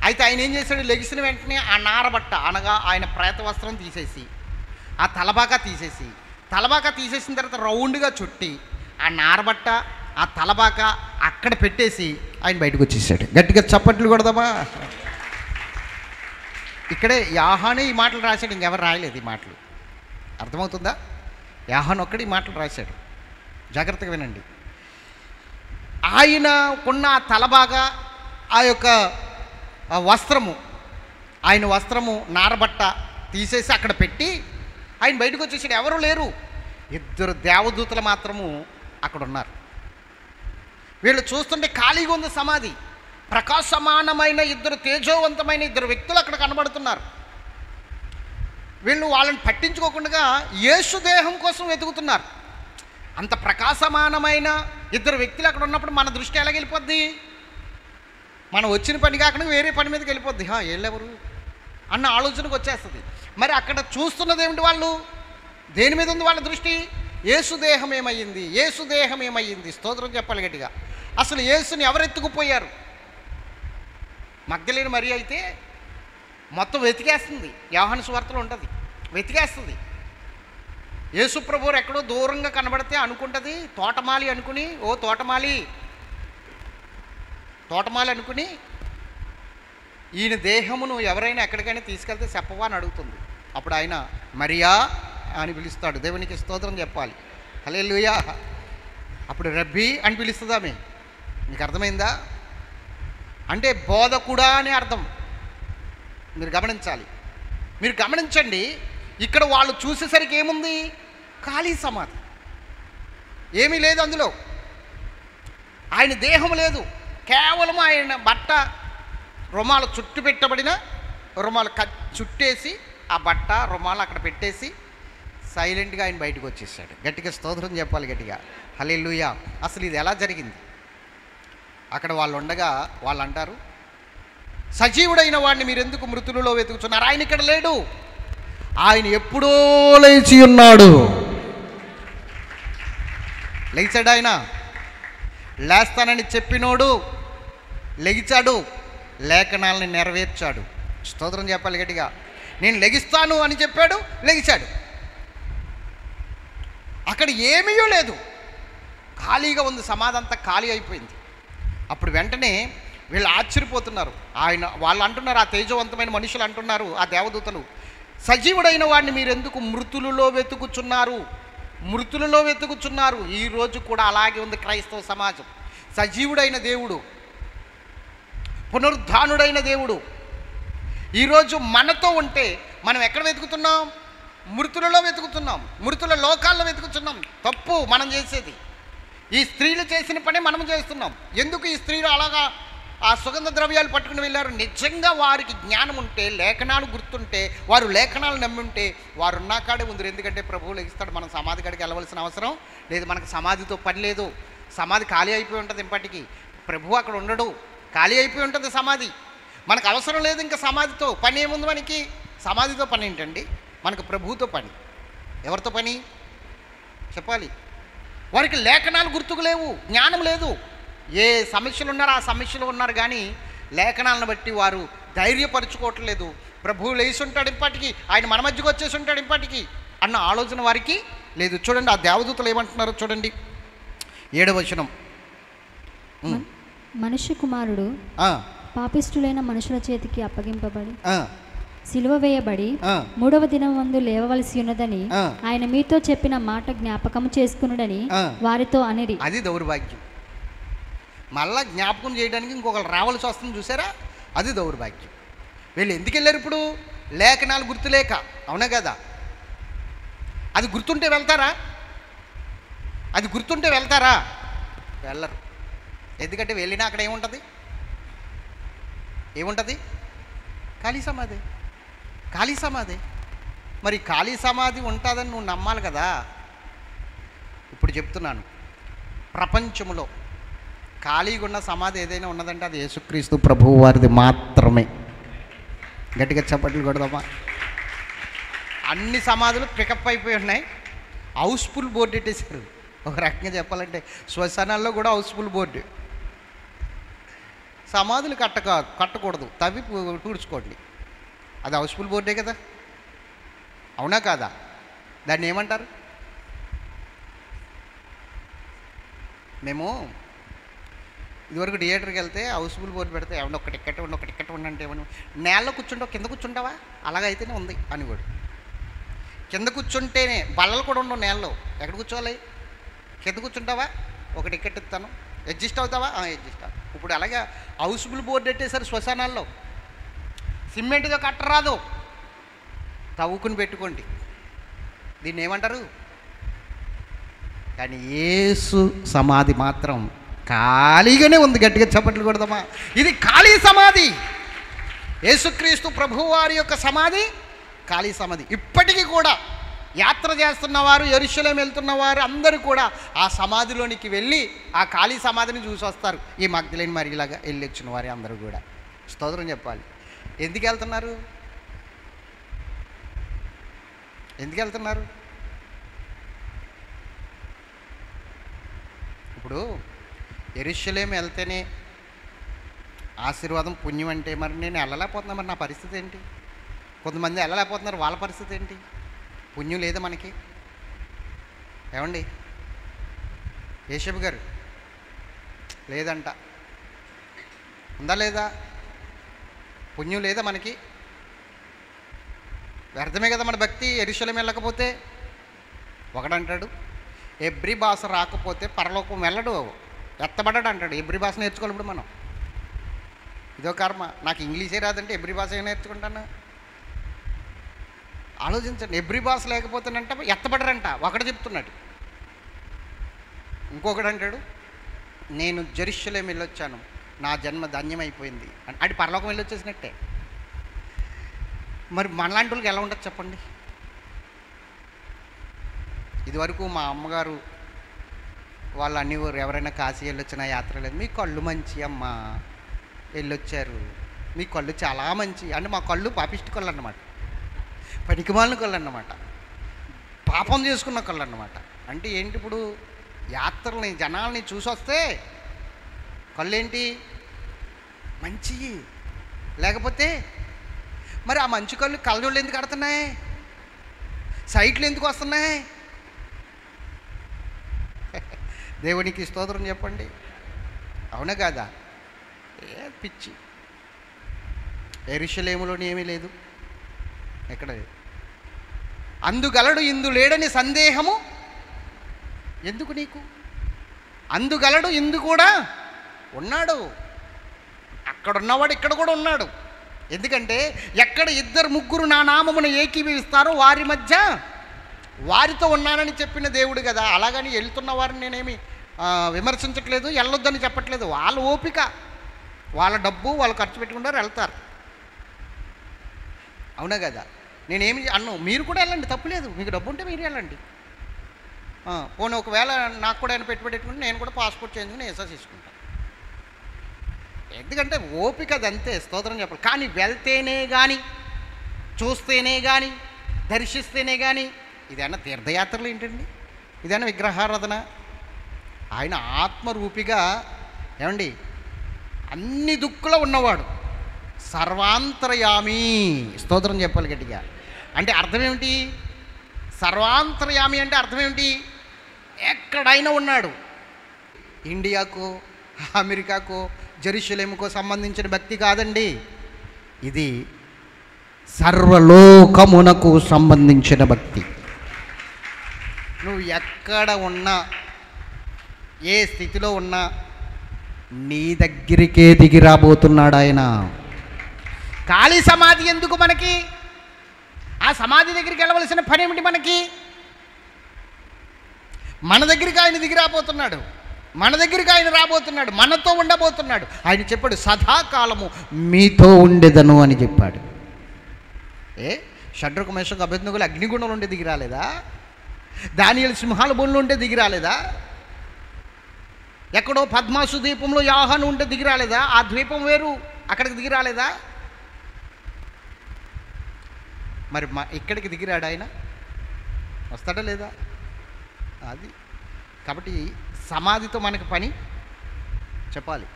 అయితే ఆయన ఏం చేశాడు? లెగిసిన వెంటనే ఆ నారబట్ట అనగా ఆయన ప్రేత వస్త్రం తీసేసి ఆ తలబాగా తీసేసిన తర్వాత రౌండ్గా చుట్టి ఆ నారబట్ట ఆ తలబాక అక్కడ పెట్టేసి ఆయన బయటకు వచ్చేసాడు. గట్టిగా చప్పట్లు కొడదామా? ఇక్కడే యోహానే ఈ మాటలు రాశాడు, ఇంకెవరు రాయలేదు ఈ మాటలు. అర్థమవుతుందా? యోహాను ఒక్కడే ఈ మాటలు రాశాడు. జాగ్రత్తగా వినండి. ఆయనకున్న తలబాగా ఆ యొక్క ఆ వస్త్రము, ఆయన వస్త్రము నారబట్ట తీసేసి అక్కడ పెట్టి ఆయన బయటకు వచ్చేసాడు. ఎవరు లేరు, 2 దేవదూతలు మాత్రము అక్కడ ఉన్నారు. వీళ్ళు చూస్తుంటే ఖాళీగా ఉంది సమాధి. ప్రకాశమానమైన 2 తేజోవంతమైన 2 వ్యక్తులు అక్కడ కనబడుతున్నారు. వీళ్ళు వాళ్ళని పట్టించుకోకుండా యేసు దేహం కోసం వెతుకుతున్నారు. అంత ప్రకాశమానమైన 2 వ్యక్తులు అక్కడ ఉన్నప్పుడు మన దృష్టి ఎలాగ వెళ్ళిపోద్ది? మనం వచ్చిన పని కాకుండా వేరే పని మీదకి వెళ్ళిపోద్ది. వీళ్ళెవరు అన్న ఆలోచనకు వచ్చేస్తుంది. మరి అక్కడ చూస్తున్నది ఏమిటి? వాళ్ళు దేని మీద ఉంది వాళ్ళ దృష్టి? యేసు దేహం ఏమయ్యింది, యేసు దేహం ఏమయ్యింది. స్తోత్రం చెప్పాలి గట్టిగా. అసలు యేసుని ఎవరు ఎత్తుకుపోయారు? మగ్దలేని మరి అయితే మొత్తం వెతికేస్తుంది. యోహాను సువార్తలో ఉంటుంది, వెతికేస్తుంది. యేసు ప్రభువు ఎక్కడో దూరంగా కనబడితే అనుకుంటుంది తోటమాలి అనుకుని, ఓ తోటమాలి అనుకుని ఈయన దేహమును ఎవరైనా ఎక్కడికైనా తీసుకెళ్తే చెప్పవా అని అడుగుతుంది. అప్పుడు ఆయన మరియా అని పిలుస్తాడు. దేవునికి స్తోత్రం చెప్పాలి. హల్లెలూయా. అప్పుడు రబ్బీ అని పిలుస్తుంది ఆమె. మీకు అర్థమైందా? అంటే బోధకుడా అని అర్థం. మీరు గమనించాలి, మీరు గమనించండి. ఇక్కడ వాళ్ళు చూసేసరికి ఏముంది? ఖాళీ సమాధి, ఏమీ లేదు అందులో. ఆయన దేహం లేదు, కేవలం ఆయన బట్ట రుమాలు చుట్టు పెట్టబడిన రుమాలు చుట్టేసి ఆ బట్ట రుమాలు అక్కడ పెట్టేసి సైలెంట్గా ఆయన బయటకు వచ్చేసాడు. గట్టిగా స్తోత్రం చెప్పాలి గట్టిగా. హల్లెలూయా. అసలు ఇది ఎలా జరిగింది? అక్కడ వాళ్ళు ఉండగా వాళ్ళు అంటారు, సజీవుడైన వాడిని మీరు ఎందుకు మృతులలో వెతుకుతున్నారు? ఆయన ఇక్కడ లేడు, ఆయన ఎప్పుడో లేచి ఉన్నాడు. లేచాడు ఆయన. లేస్తానని చెప్పినోడు లెగిచాడు, లేఖనాలని నెరవేర్చాడు. స్తోత్రం చెప్పాలి గట్టిగా. నేను లెగిస్తాను అని చెప్పాడు, లెగిచాడు. అక్కడ ఏమీ లేదు, ఖాళీగా ఉంది. సమాధి అంతా ఖాళీ అయిపోయింది. అప్పుడు వెంటనే వీళ్ళు ఆశ్చర్యపోతున్నారు. వాళ్ళు అంటున్నారు, ఆ తేజవంతమైన మనుషులు అంటున్నారు, ఆ దేవదూతలు, సజీవుడైన వాడిని మీరు ఎందుకు మృతులలో వెతుకుచున్నారు? మృతులలో వెతుకుచున్నారు. ఈరోజు కూడా అలాగే ఉంది క్రైస్తవ సమాజం. సజీవుడైన దేవుడు, పునరుద్ధానుడైన దేవుడు ఈరోజు మనతో ఉంటే మనం ఎక్కడ వెతుకుతున్నాం? మృతులలో వెతుకుతున్నాం, మృతుల లోకాల్లో వెతుకుతున్నాం. తప్పు మనం చేసేది. ఈ స్త్రీలు చేసిన పని మనం చేస్తున్నాం. ఎందుకు ఈ స్త్రీలు అలాగా ఆ సుగంధ ద్రవ్యాలు పట్టుకుని వెళ్ళారు? నిజంగా వారికి జ్ఞానం ఉంటే, లేఖనాలు గుర్తుంటే, వారు లేఖనాలు నమ్మి ఉంటే వారు ఉన్న కాడే ఉందరు. ఎందుకంటే ప్రభువు లెగిస్తాడు. మనం సమాధి కాడికి వెళ్ళవలసిన అవసరం లేదు. మనకు సమాధితో పని లేదు. సమాధి ఖాళీ అయిపోయి ఉంటుంది. ఇప్పటికీ ప్రభువు అక్కడ ఉండడు, ఖాళీ అయిపోయి ఉంటుంది సమాధి. మనకు అవసరం లేదు ఇంకా సమాధితో పని. ఏముంది మనకి? సమాధితో పని ఏంటండి? మనకు ప్రభువుతో పని. ఎవరితో పని చెప్పాలి? వారికి లేఖనాలు గుర్తుకు లేవు, జ్ఞానం లేదు. ఏ సమస్యలు ఉన్నారో ఆ సమస్యలు ఉన్నారు, కానీ లేఖనాలను బట్టి వారు ధైర్యపరుచుకోవట్లేదు. ప్రభువు లేచి ఉంటాడు ఇప్పటికీ, ఆయన మన మధ్యకు వచ్చేసి ఉంటాడు ఇప్పటికీ అన్న ఆలోచన వారికి లేదు. చూడండి ఆ దేవదూతలు ఏమంటున్నారో చూడండి. 7వ వచనం. మనుష్య కుమారుడు పాపిష్టులైన మనుషుల చేతికి అప్పగింపబడి సిలువ వేయబడి 3వ దినమందు లేవవలసి ఉన్నదని ఆయన మీతో చెప్పిన మాట జ్ఞాపకం చేసుకునుడని వారితో అనిరి. అది దౌర్భాగ్యం. మళ్ళా జ్ఞాపకం చేయడానికి ఇంకొకరు రావాల్సి వస్తుంది చూసారా? అది దౌర్భాగ్యం. వీళ్ళు ఎందుకు వెళ్ళారు ఇప్పుడు? లేఖనాలు గుర్తులేక. అవునా కదా? అది గుర్తుంటే వెళ్తారా? అది గుర్తుంటే వెళ్తారా? వెళ్ళరు. ఎందుకంటే వెళ్ళినా అక్కడ ఏముంటుంది? ఖాళీ సమాధి. ఖాళీ సమాధి. మరి ఖాళీ సమాధి ఉంటుందని నువ్వు నమ్మాలి కదా. ఇప్పుడు చెప్తున్నాను, ప్రపంచంలో ఖాళీగా ఉన్న సమాధి ఏదైనా ఉన్నదంటే అది యేసుక్రీస్తు ప్రభువు వారిది మాత్రమే. గట్టిగా చప్పట్లు కొడదామా? అన్ని సమాధులు పికప్ అయిపోయి ఉన్నాయి. హౌస్ఫుల్ బోర్డు పెట్టేశారు. ఒక రకంగా చెప్పాలంటే శ్మశానాల్లో కూడా హౌస్ఫుల్ బోర్డు. సమాధులు కట్టకూడదు, తవ్వి పూడ్చుకోండి. అది హౌస్ఫుల్ బోర్డే కదా, అవునా కాదా? దాన్ని ఏమంటారు? మేము ఇదివరకు థియేటర్కి వెళ్తే హౌస్ఫుల్ బోర్డు పెడితే ఏమన్నా ఒక టికెట్ ఉండంటే ఏమన్నా నేలలో కూర్చుంటావు, కింద కూర్చుంటావా? అలాగైతేనే ఉంది అని కూడా. కింద కూర్చుంటేనే బల్లలు కూడా ఉండవు నేలలో. ఎక్కడ కూర్చోవాలి? కింద కూర్చుంటావా? ఒక టికెట్ ఇస్తాను, అడ్జస్ట్ అవుతావా? అడ్జస్ట్ అవు. ఇప్పుడు అలాగే హౌస్ఫుల్ బోర్డు పెట్టేశారు శ్మశానాల్లో. సిమెంట్తో కట్టరాదు, తవ్వుకుని పెట్టుకోండి. దీన్ని ఏమంటారు? కానీ యేసు సమాధి మాత్రం ఖాళీగానే ఉంది. గట్టిగా చప్పట్లు కొడదామా? ఇది ఖాళీ సమాధి. యేసుక్రీస్తు ప్రభువారి యొక్క సమాధి ఖాళీ సమాధి. ఇప్పటికీ కూడా యాత్ర చేస్తున్నవారు, యెరూషలేము వెళ్తున్నవారు అందరూ కూడా ఆ సమాధిలోనికి వెళ్ళి ఆ ఖాళీ సమాధిని చూసి వస్తారు. ఈ మగ్దలేని మరి ఇలాగా వెళ్ళి వచ్చిన వారు అందరూ కూడా స్తోత్రం చెప్పాలి. ఎందుకు వెళ్తున్నారు? ఎందుకు వెళ్తున్నారు? ఇప్పుడు యెరూషలేము వెళ్తేనే ఆశీర్వాదం, పుణ్యం అంటే మరి నేను వెళ్ళలేకపోతున్నా, మరి నా పరిస్థితి ఏంటి? కొంతమంది వెళ్ళలేకపోతున్నారు, వాళ్ళ పరిస్థితి ఏంటి? పుణ్యం లేదా మనకి? ఏమండి యేషబ్ గారు? లేదంట. ఉందా లేదా? పుణ్యం లేదా మనకి? వ్యర్థమే కదా మన భక్తి యెరూషలేము వెళ్ళకపోతే. ఒకడంటాడు ఎబ్రి భాష రాకపోతే పరలోకం వెళ్ళడు, ఎత్తబడ్డాడు అంటాడు. ఎబ్రి భాష నేర్చుకోవాలి ఇప్పుడు మనం. ఇదో కర్మ. నాకు ఇంగ్లీషే రాదంటే ఎబ్రి భాష ఏం నేర్చుకుంటాను? ఆలోచించండి. ఎబ్రి భాష లేకపోతేనంట ఎత్తబడరంట. ఒకడు చెప్తున్నాడు. ఇంకొకడు అంటాడు నేను జెరూషలేము వెళ్ళొచ్చాను, నా జన్మ ధన్యమైపోయింది అని. అది పరలోకం వెళ్ళొచ్చేసినట్టే. మరి మనలాంటి వాళ్ళకి ఎలా ఉండదు చెప్పండి? ఇదివరకు మా అమ్మగారు వాళ్ళు అనేవారు, ఎవరైనా కాశీ వెళ్ళొచ్చినా యాత్ర లేదు, మీ కళ్ళు మంచి అమ్మ, వెళ్ళొచ్చారు, మీ కళ్ళు చాలా మంచి. అంటే మా కళ్ళు పాపిష్టి కళ్ళు అన్నమాట, పనికిమాలిన కళ్ళు అన్నమాట, పాపం చేసుకున్న కళ్ళు అన్నమాట. అంటే ఏంటి? ఇప్పుడు యాత్రల్ని జనాల్ని చూసి వస్తే కళ్ళు ఏంటి? మంచి. లేకపోతే మరి ఆ మంచి కళ్ళు కళ్ళజోళ్ళు ఎందుకు కడుతున్నాయి? సైట్లు ఎందుకు వస్తున్నాయి? దేవునికి స్తోత్రం చెప్పండి. అవునా కాదా? ఏ పిచ్చి. యెరూషలేములోని ఏమీ లేదు, ఎక్కడ లేదు. అందుగలడు ఇందు లేడని సందేహము ఎందుకు నీకు? అందుగలడు ఇందు కూడా ఉన్నాడు. అక్కడున్నవాడు ఇక్కడ కూడా ఉన్నాడు. ఎందుకంటే ఎక్కడ ఇద్దరు ముగ్గురు నా నామమును ఏకీభవిస్తారో వారి మధ్య వారితో ఉన్నానని చెప్పిన దేవుడు కదా. అలాగని వెళ్తున్న వారిని నేనేమి విమర్శించట్లేదు, వెళ్ళొద్దని చెప్పట్లేదు. వాళ్ళ ఓపిక, వాళ్ళ డబ్బు వాళ్ళు ఖర్చు పెట్టుకుంటారు, వెళ్తారు. అవునా కదా? నేనేమి అన్ను, మీరు కూడా వెళ్ళండి, తప్పులేదు. మీకు డబ్బు ఉంటే మీరు వెళ్ళండి. పోనీ ఒకవేళ నాకు కూడా ఆయన పెట్టుకుంటే నేను కూడా పాస్పోర్ట్ చేయించుకుని వీసా తీసుకుంటాను. ఎందుకంటే ఓపిక అదంతే. స్తోత్రం చెప్పాలి. కానీ వెళ్తేనే కానీ, చూస్తేనే కానీ, దర్శిస్తేనే కానీ, ఇదైనా తీర్థయాత్రలు ఏంటండి? ఇదైనా విగ్రహారాధన? ఆయన ఆత్మరూపిగా ఏమండి అన్ని దుక్కులో ఉన్నవాడు, సర్వాంతర్యామి. స్తోత్రం చెప్పాలి గట్టిగా. అంటే అర్థం ఏమిటి? సర్వాంతర్యామి అంటే అర్థం ఏమిటి? ఎక్కడైనా ఉన్నాడు. ఇండియాకో, అమెరికాకో, జెరూషలేముకో సంబంధించిన భక్తి కాదండి. ఇది సర్వలోకమునకు సంబంధించిన భక్తి. నువ్వు ఎక్కడ ఉన్నా, ఏ స్థితిలో ఉన్నా నీ దగ్గరికే దిగి రాబోతున్నాడు ఆయన. ఖాళీ సమాధి ఎందుకు మనకి? ఆ సమాధి దగ్గరికి వెళ్ళవలసిన పని ఏమిటి మనకి? మన దగ్గరికి ఆయన దిగి రాబోతున్నాడు, మన దగ్గరికి ఆయన రాబోతున్నాడు, మనతో ఉండబోతున్నాడు. ఆయన చెప్పాడు సదాకాలము మీతో ఉండేదను అని చెప్పాడు. షడ్రకు మేషకు అభ్యర్థులు అగ్నిగుణంలో ఉంటే దిగి రాలేదా? దానియేలు సింహాల బోన్లో ఉంటే దిగి రాలేదా? ఎక్కడో పద్మాసు ద్వీపంలో యాహాను ఉంటే దిగి రాలేదా? ఆ ద్వీపం వేరు, అక్కడికి దిగి రాలేదా? మరి ఇక్కడికి దిగిరాడు ఆయన, వస్తాడా లేదా? అది కాబట్టి సమాధితో మనకి పని చెప్పాలి,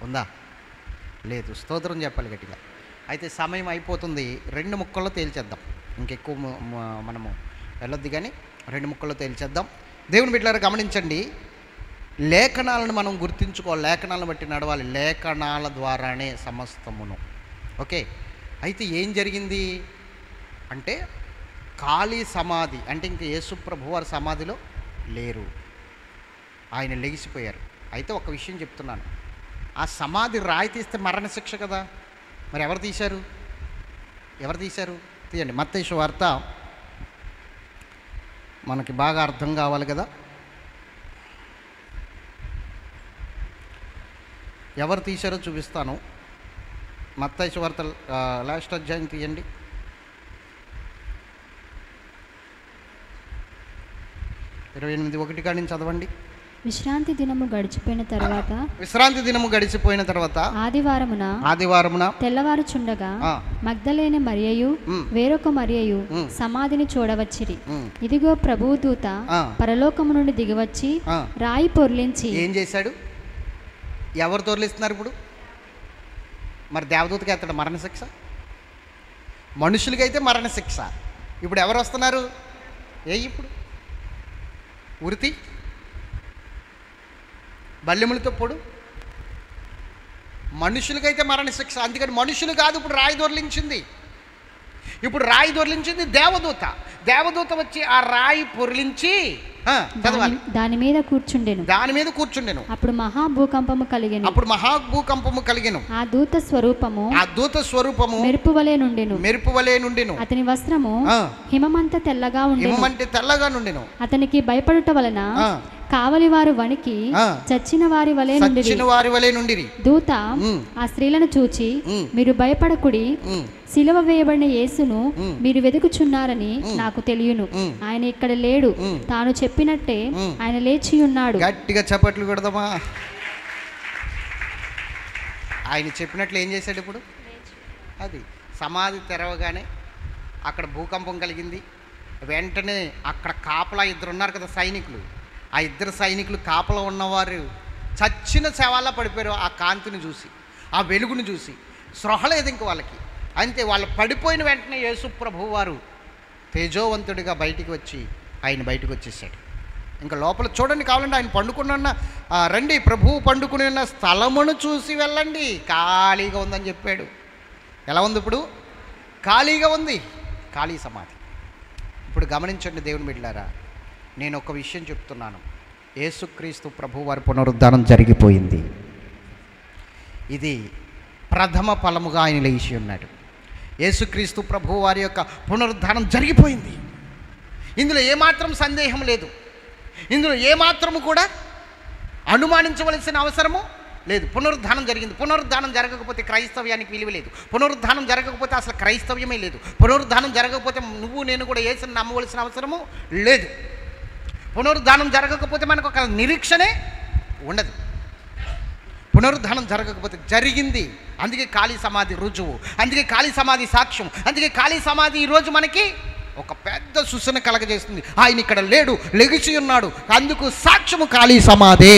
ఉందా? లేదు. స్తోత్రం చెప్పాలి గట్టిగా. అయితే సమయం అయిపోతుంది, 2 ముక్కల్లో తేల్చేద్దాం. ఇంకెక్కువ మనము వెళ్ళొద్దు, కానీ 2 ముక్కల్లో తేల్చేద్దాం. దేవుని బిడ్డలారా గమనించండి, లేఖనాలను మనం గుర్తించుకోవాలి, లేఖనాలను బట్టి నడవాలి. లేఖనాల ద్వారానే సమస్తమును. ఓకే. అయితే ఏం జరిగింది అంటే ఖాళీ సమాధి అంటే ఇంక యేసు ప్రభు వారి సమాధిలో లేరు, ఆయన లెగిసిపోయారు. అయితే ఒక విషయం చెప్తున్నాను, ఆ సమాధి రాయి తీస్తే మరణశిక్ష కదా. మరి ఎవరు తీశారు? ఎవరు తీశారు? తీయండి మత్తయి సువార్త, మనకి బాగా అర్థం కావాలి కదా. ఎవరు తీశారో చూపిస్తాను. మత్తయి సువార్త లాస్ట్ అధ్యాయం తీయండి. 28:1 కాడి నుంచి చదవండి. విశ్రాంతి దినము గడిచిపోయిన తర్వాత ఆదివారమున తెల్లవారుచుండగా మగ్దలేని మరియయు వేరొక మరియయు సమాధిని చూడవచ్చిరి. ఇదిగో ప్రభువు దూత పరలోకము నుండి దిగివచ్చి రాయి పొర్లించి ఏం చేశాడు? ఎవరు తొర్లిస్తున్నారు ఇప్పుడు? మరి దేవదూతకి ఎత్తడు మరణశిక్ష, మనుషులకైతే మరణశిక్ష. ఇప్పుడు ఎవరు వస్తున్నారు? ఇప్పుడు ఉరితి బల్లెములతో పొడు, మనుషులకైతే మరణశిక్ష. అందుకని మనుషులు కాదు, ఇప్పుడు రాయి దొర్లించింది. ఇప్పుడు రాయి దొర్లించింది దేవదూత. దేవదూత వచ్చి ఆ రాయి పొర్లించి దాని మీద కూర్చుండెను. అప్పుడు మహాభూకంపము కలిగెను. ఆ దూత స్వరూపము మెరుపు వలె నుండెను. అతని వస్త్రము హిమమంత తెల్లగా ఉండెను. అతనికి భయపడుట వలన కావలివారు వణికి చచ్చిన వారి వలె నుండిరి. దూత ఆ స్త్రీలను చూచి, మీరు భయపడకుడి, సిలువ వేయబడిన యేసును మీరు వెతుకుచున్నారని నాకు తెలియను. ఆయన ఇక్కడ లేడు, తాను చెప్పినట్టే ఆయన లేచి ఉన్నాడు. గట్టిగా చప్పట్లు కొడదామా? ఆయన చెప్పినట్లు ఏం చేశాడు? ఇప్పుడు అది సమాధి తెరవగానే అక్కడ భూకంపం కలిగింది. వెంటనే అక్కడ కాపలా 2 ఉన్నారు కదా సైనికులు. ఆ 2 సైనికులు కాపలా ఉన్నవారు చచ్చిన శవాలా పడిపోయారు. ఆ కాంతిని చూసి, ఆ వెలుగును చూసి స్పృహ లేదు ఇంక వాళ్ళకి. అంతే, వాళ్ళు పడిపోయిన వెంటనే యేసు ప్రభువు వారు తేజోవంతుడిగా బయటికి వచ్చి ఆయన బయటకు వచ్చేసాడు. ఇంకా లోపల చూడండి, కావాలంటే ఆయన పండుకున్న రండి, ప్రభువు పండుకుని ఉన్న స్థలమును చూసి వెళ్ళండి, ఖాళీగా ఉందని చెప్పాడు. ఎలా ఉంది ఇప్పుడు? ఖాళీగా ఉంది, ఖాళీ సమాధి. ఇప్పుడు గమనించండి దేవుని బిడ్డలారా, నేను ఒక విషయం చెప్తున్నాను. యేసుక్రీస్తు ప్రభు వారి పునరుద్ధానం జరిగిపోయింది. ఇది ప్రథమ ఫలముగా ఆయన లేచి ఉన్నాడు. యేసుక్రీస్తు ప్రభు వారి యొక్క పునరుద్ధానం జరిగిపోయింది. ఇందులో ఏమాత్రం సందేహం లేదు. ఇందులో ఏమాత్రము కూడా అనుమానించవలసిన అవసరము లేదు. పునరుద్ధానం జరిగింది. పునరుద్ధానం జరగకపోతే క్రైస్తవ్యానికి విలువ లేదు. పునరుద్ధానం జరగకపోతే అసలు క్రైస్తవ్యమే లేదు. పునరుద్ధానం జరగకపోతే నువ్వు నేను కూడా యేసుని నమ్మవలసిన అవసరము లేదు. పునరుద్ధానం జరగకపోతే మనకు ఒక నిరీక్షణే ఉండదు. పునరుద్ధానం జరగకపోతే జరిగింది. అందుకే ఖాళీ సమాధి రుజువు, అందుకే ఖాళీ సమాధి సాక్ష్యం, అందుకే ఖాళీ సమాధి ఈరోజు మనకి ఒక పెద్ద సూచన కలగజేస్తుంది. ఆయన ఇక్కడ లేడు, లెగిచి ఉన్నాడు. అందుకు సాక్ష్యము ఖాళీ సమాధి.